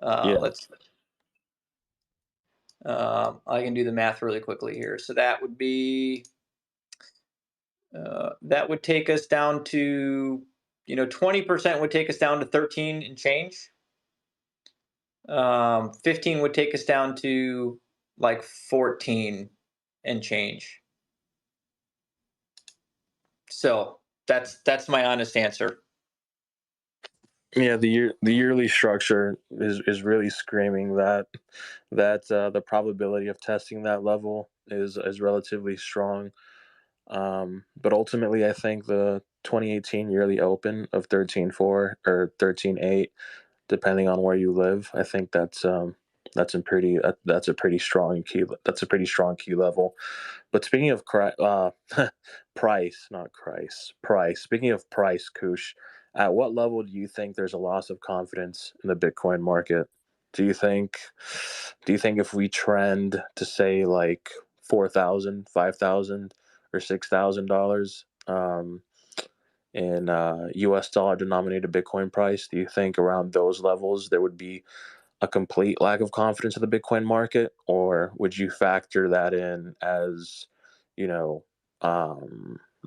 [SPEAKER 1] yeah,
[SPEAKER 2] Let's I can do the math really quickly here. So that would take us down to 20% would take us down to 13 and change. 15 would take us down to like 14 and change. So that's my honest answer.
[SPEAKER 1] Yeah, the yearly structure is really screaming that the probability of testing that level is relatively strong. But ultimately, I think the 2018 yearly open of 13.4 or 13.8, depending on where you live, I think that's a pretty strong key. That's a pretty strong key level. But speaking of price, not Christ, price. Speaking of price, Koosh, at what level do you think there's a loss of confidence in the Bitcoin market? Do you think, do you think if we trend to say like 4,000, 5,000, or $6,000 in U.S. dollar denominated Bitcoin price, do you think around those levels there would be a complete lack of confidence in the Bitcoin market, or would you factor that in as, you know,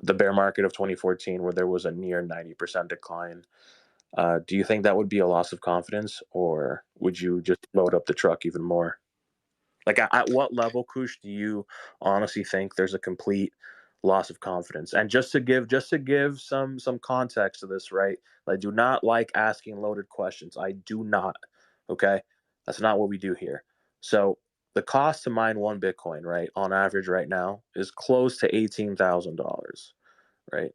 [SPEAKER 1] the bear market of 2014, where there was a near 90% decline? Do you think that would be a loss of confidence, or would you just load up the truck even more? Like, at what level, Kush, do you honestly think there's a complete loss of confidence? And just to give some context to this, right? I do not like asking loaded questions. I do not. Okay, that's not what we do here. So the cost to mine one Bitcoin, right, on average right now is close to $18,000, right?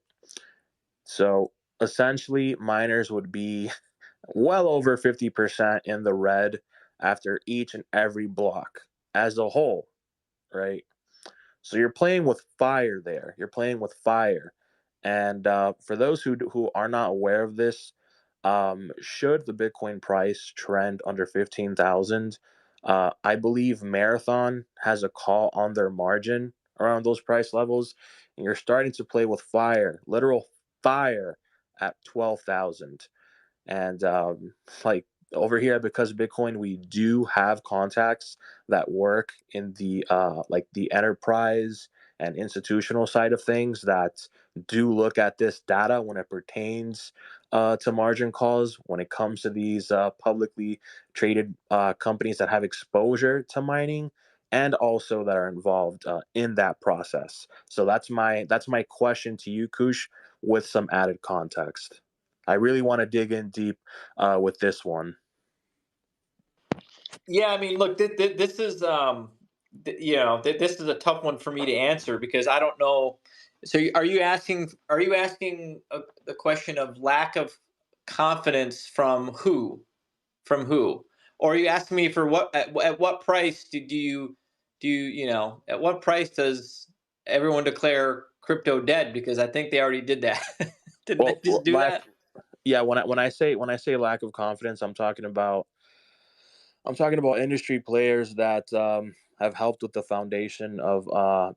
[SPEAKER 1] So essentially, miners would be well over 50% in the red after each and every block as a whole, right? So you're playing with fire there. You're playing with fire. And for those who are not aware of this, should the Bitcoin price trend under 15,000, I believe Marathon has a call on their margin around those price levels, and you're starting to play with fire, literal fire, at 12,000. And like over here, because Bitcoin, we do have contacts that work in the like the enterprise and institutional side of things that do look at this data when it pertains to margin calls, when it comes to these publicly traded companies that have exposure to mining and also that are involved in that process. So that's my question to you, Kush, with some added context. I really want to dig in deep with this one.
[SPEAKER 2] Yeah, I mean, look, this is this is a tough one for me to answer because I don't know. So, are you asking a question of lack of confidence from who? From who? Or are you asking me for at what price at what price does everyone declare crypto dead? Because I think they already did that. Did they just do
[SPEAKER 1] Lack.
[SPEAKER 2] that?
[SPEAKER 1] Yeah, when I say lack of confidence, I'm talking about industry players that have helped with the foundation of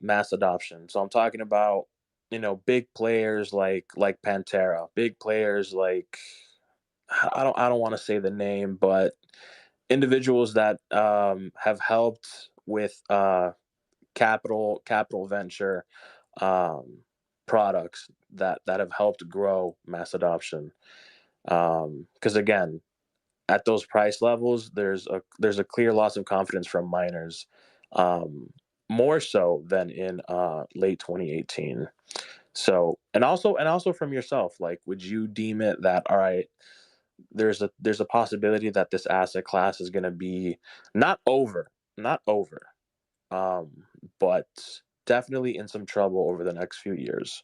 [SPEAKER 1] mass adoption. So I'm talking about big players like Pantera, big players like I don't want to say the name, but individuals that have helped with capital venture um, products that have helped grow mass adoption. Because again, at those price levels, there's a clear loss of confidence from miners, um, more so than in late 2018. So and also from yourself, like, would you deem it that all right? There's a possibility that this asset class is going to be not over, not over, um, but definitely in some trouble over the next few years.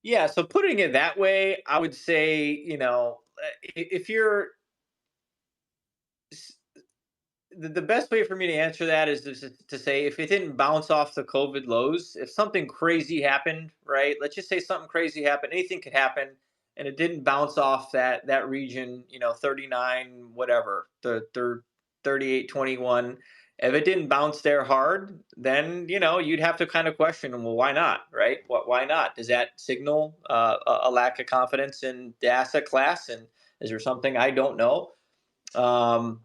[SPEAKER 2] Yeah, so putting it that way, I would say, if you're the best way for me to answer that is to say if it didn't bounce off the COVID lows, if something crazy happened, right? Let's just say something crazy happened, anything could happen, and it didn't bounce off that region, 39, whatever, the 38.21. If it didn't bounce there hard, then you'd have to kind of question, well, why not, right? Why not? Does that signal a lack of confidence in the asset class? And is there something I don't know? Um,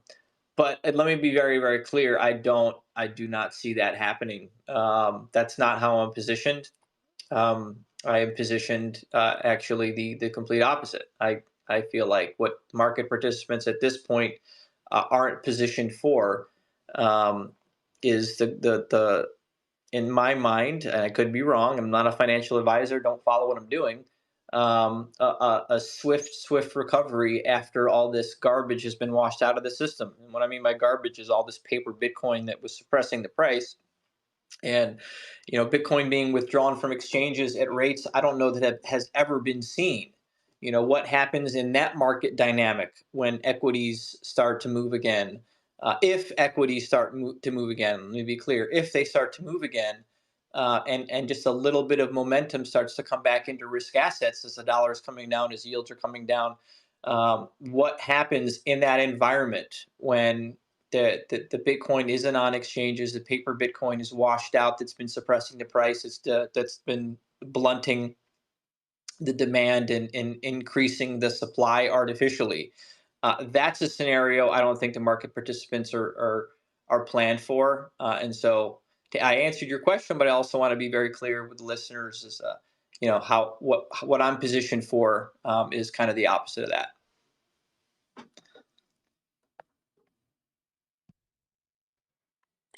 [SPEAKER 2] but let me be very, very clear. I do not see that happening. That's not how I'm positioned. I am positioned actually the complete opposite. I feel like what market participants at this point aren't positioned for um, is the in my mind, and I could be wrong. I'm not a financial advisor. Don't follow what I'm doing. A swift recovery after all this garbage has been washed out of the system. And what I mean by garbage is all this paper Bitcoin that was suppressing the price, and Bitcoin being withdrawn from exchanges at rates I don't know that has ever been seen. What happens in that market dynamic when equities start to move again, if equities to move again. Let me be clear: if they start to move again, and just a little bit of momentum starts to come back into risk assets as the dollar is coming down, as yields are coming down. What happens in that environment when the Bitcoin isn't on exchanges? The paper Bitcoin is washed out. That's been suppressing the price. That's been blunting the demand and increasing the supply artificially. That's a scenario I don't think the market participants are planned for. And so I answered your question, but I also want to be very clear with the listeners is how what I'm positioned for is kind of the opposite of that.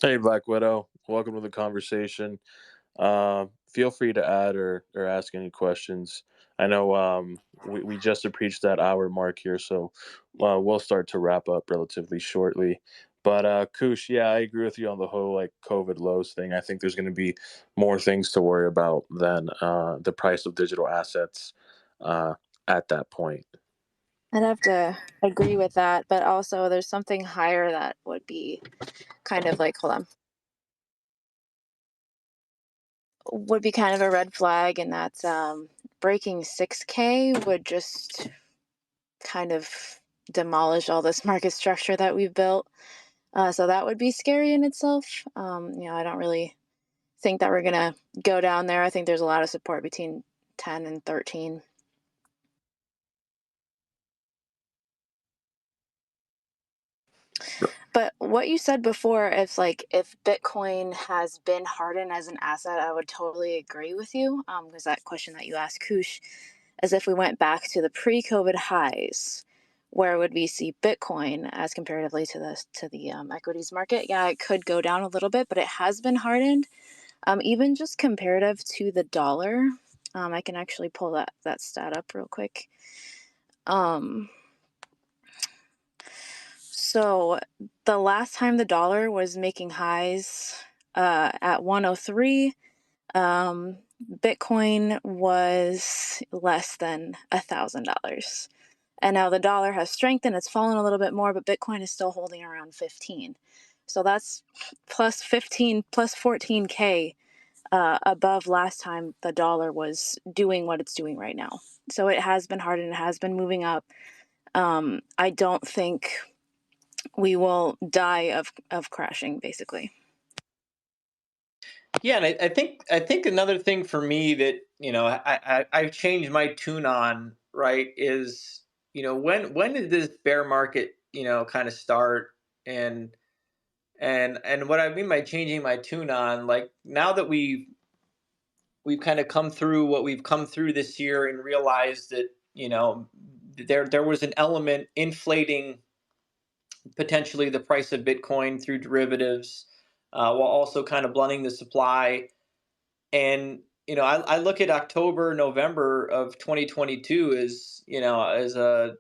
[SPEAKER 1] Hey, Black Widow. Welcome to the conversation. Feel free to add or ask any questions. I know we just approached that hour mark here, so we'll start to wrap up relatively shortly. But Koosh, yeah, I agree with you on the whole like COVID lows thing. I think there's going to be more things to worry about than the price of digital assets uh, at that point.
[SPEAKER 3] I'd have to agree with that, but also there's something higher that would be kind of like, hold on, would be kind of a red flag, and that's breaking 6K would just kind of demolish all this market structure that we've built. So that would be scary in itself. I don't really think that we're going to go down there. I think there's a lot of support between 10 and 13. But what you said before, if Bitcoin has been hardened as an asset, I would totally agree with you. Because that question that you asked Koosh, as if we went back to the pre-COVID highs, where would we see Bitcoin as comparatively to the equities market? Yeah, it could go down a little bit, but it has been hardened. Even just comparative to the dollar, I can actually pull that stat up real quick. So the last time the dollar was making highs at 103, Bitcoin was less than $1,000. And now the dollar has strengthened, it's fallen a little bit more, but Bitcoin is still holding around 15. So that's plus 15, plus 14K above last time the dollar was doing what it's doing right now. So it has been hard and it has been moving up. I don't think we will die of crashing, basically.
[SPEAKER 2] Yeah, and I think another thing for me that I've changed my tune on, right, is when did this bear market kind of start, and and what I mean by changing my tune on, like now that we've kind of come through what we've come through this year and realized that there was an element inflating potentially the price of Bitcoin through derivatives, while also kind of blunting the supply. And I look at October, November of 2022 as a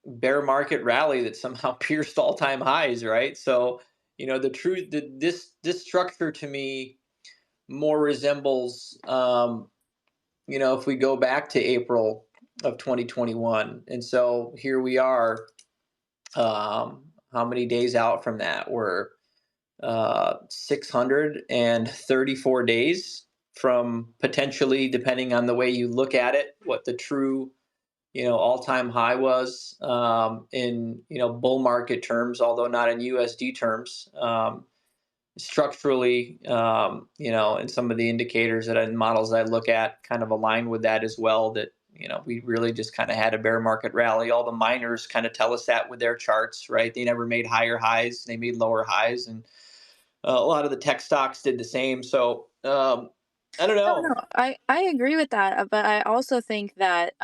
[SPEAKER 2] bear market rally that somehow pierced all time highs, right? So the truth that this structure to me more resembles, if we go back to April of 2021, and so here we are. How many days out from that? We're 634 days from potentially, depending on the way you look at it, what the true all-time high was, in bull market terms, although not in USD terms. Structurally, and some of the indicators and models I look at kind of align with that as well. That we really just kind of had a bear market rally. All the miners kind of tell us that with their charts, right? They never made higher highs; they made lower highs, and a lot of the tech stocks did the same. So I don't
[SPEAKER 3] Oh
[SPEAKER 2] know.
[SPEAKER 3] no, I agree with that, but I also think that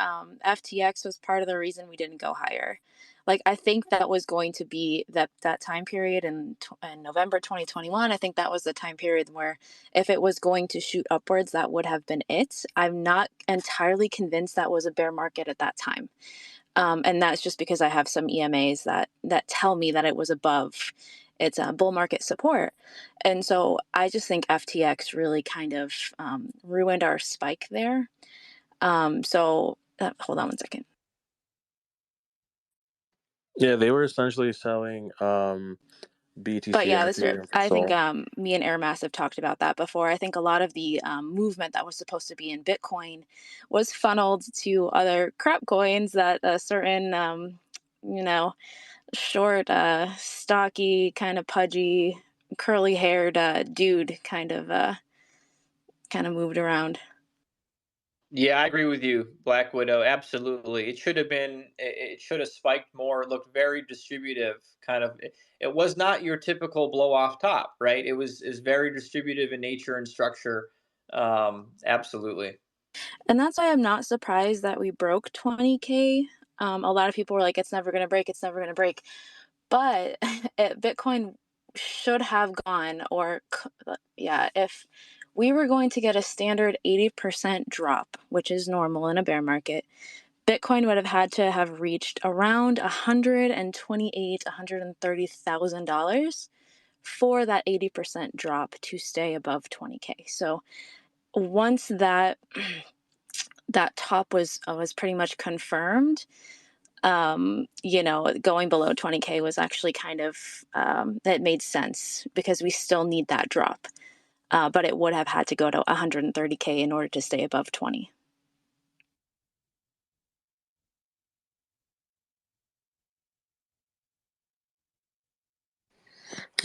[SPEAKER 3] FTX was part of the reason we didn't go higher. Like I think that was going to be that time period in November 2021. I think that was the time period where if it was going to shoot upwards, that would have been it. I'm not entirely convinced that was a bear market at that time. And that's just because I have some EMAs that tell me that it was above its bull market support. And so I just think FTX really kind of ruined our spike there. Hold on one second.
[SPEAKER 1] Yeah, they were essentially selling
[SPEAKER 3] But
[SPEAKER 1] BTC
[SPEAKER 3] yeah,
[SPEAKER 1] and
[SPEAKER 3] this
[SPEAKER 1] Ethereum for
[SPEAKER 3] I think
[SPEAKER 1] Sol.
[SPEAKER 3] me and Air Massive talked about that before. I think a lot of the movement that was supposed to be in Bitcoin was funneled to other crap coins that a certain you know short, stocky, kind of pudgy, curly-haired dude kind of moved around.
[SPEAKER 2] Yeah, I agree with you, Black Widow. Absolutely, it should have been. It should have spiked more. It looked very distributive. Kind of. It was not your typical blow off top, right? It was is very distributive in nature and structure. Absolutely.
[SPEAKER 3] And that's why I'm not surprised that we broke 20K. A lot of people were like, "It's never gonna break. It's never gonna break." But Bitcoin should have gone, yeah, if we were going to get a standard 80% drop, which is normal in a bear market, Bitcoin would have had to have reached around 128, $130,000 for that 80% drop to stay above 20K. So once that top was pretty much confirmed, going below 20K was actually kind of that made sense because we still need that drop. But it would have had to go to 130K in order to stay above 20.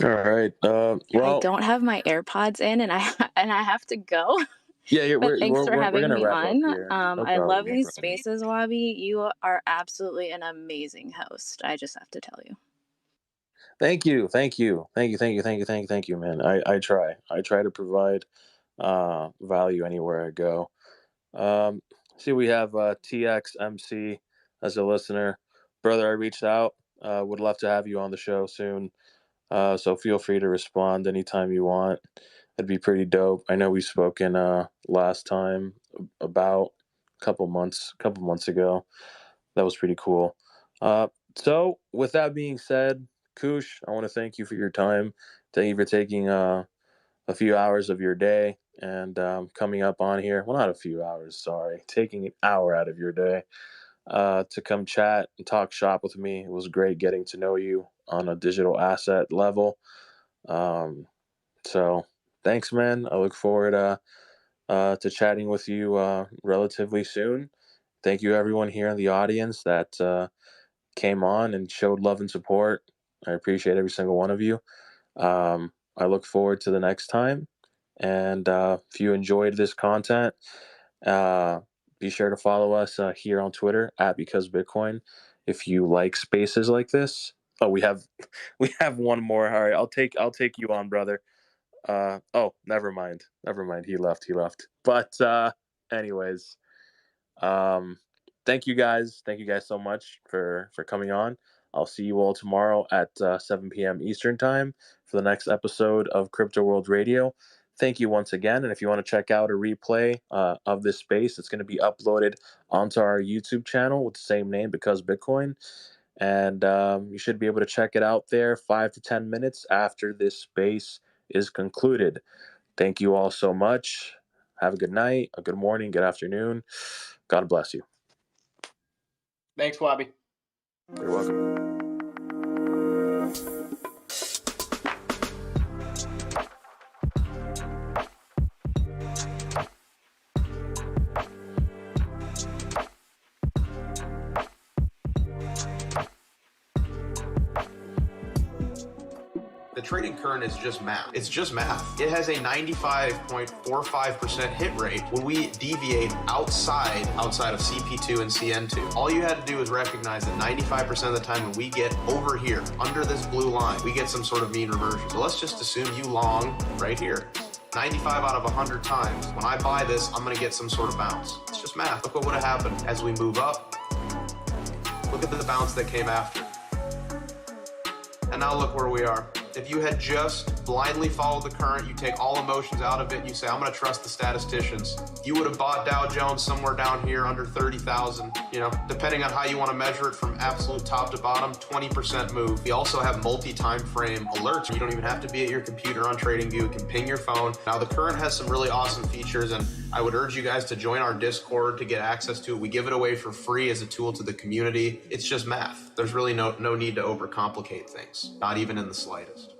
[SPEAKER 1] All right.
[SPEAKER 3] I
[SPEAKER 1] Well,
[SPEAKER 3] don't have my AirPods in, and I and I have to go.
[SPEAKER 1] yeah,
[SPEAKER 3] But thanks for
[SPEAKER 1] we're
[SPEAKER 3] having
[SPEAKER 1] gonna
[SPEAKER 3] me
[SPEAKER 1] wrap up
[SPEAKER 3] on.
[SPEAKER 1] here. No
[SPEAKER 3] I
[SPEAKER 1] problem.
[SPEAKER 3] love
[SPEAKER 1] No
[SPEAKER 3] these
[SPEAKER 1] problem.
[SPEAKER 3] spaces, Wabi. You are absolutely an amazing host. I just have to tell you.
[SPEAKER 1] Thank you, thank you, thank you, thank you, thank you, thank you, thank you, man. I try to provide value anywhere I go. Um, See, we have TXMC as a listener, brother. I reached out. Would love to have you on the show soon. So feel free to respond anytime you want. It'd be pretty dope. I know we spoken last time about a couple months ago. That was pretty cool. Uh, so with that being said, Koosh, I want to thank you for your time. Thank you for taking a few hours of your day and coming up on here. Well, not a few hours, sorry, taking an hour out of your day to come chat and talk shop with me. It was great getting to know you on a digital asset level. Um, so thanks, man. I look forward to chatting with you relatively soon. Thank you, everyone here in the audience that came on and showed love and support. I appreciate every single one of you. I look forward to the next time. And if you enjoyed this content, uh, be sure to follow us here on Twitter at Because Bitcoin. If you like spaces like this, oh, we have we have one more. All right, I'll take you on, brother. Oh, never mind, never mind. He left. But anyways, um, thank you guys so much for coming on. I'll see you all tomorrow at 7 p.m. Eastern time for the next episode of Crypto World Radio. Thank you once again, and if you want to check out a replay of this space, it's going to be uploaded onto our YouTube channel with the same name, Because Bitcoin, and you should be able to check it out there 5 to 10 minutes after this space is concluded. Thank you all so much. Have a good night, a good morning, good afternoon. God bless you.
[SPEAKER 2] Thanks, Wabi.
[SPEAKER 1] You're welcome.
[SPEAKER 4] The trading current is just math. It's just math. It has a 95.45% hit rate when we deviate outside of CP2 and CN2. All you had to do is recognize that 95% of the time when we get over here, under this blue line, we get some sort of mean reversion. So let's just assume you long right here. 95 out of 100 times, when I buy this, I'm going to get some sort of bounce. It's just math. Look what would have happened as we move up. Look at the bounce that came after. And now look where we are. If you had just blindly followed the current, you take all emotions out of it, and you say, I'm going to trust the statisticians, you would have bought Dow Jones somewhere down here under 30,000. You know, depending on how you want to measure it from absolute top to bottom, 20% move. We also have multi-time frame alerts. You don't even have to be at your computer on TradingView. You can ping your phone. Now, the current has some really awesome features, and I would urge you guys to join our Discord to get access to it. We give it away for free as a tool to the community. It's just math. There's really no need to overcomplicate things, not even in the slightest.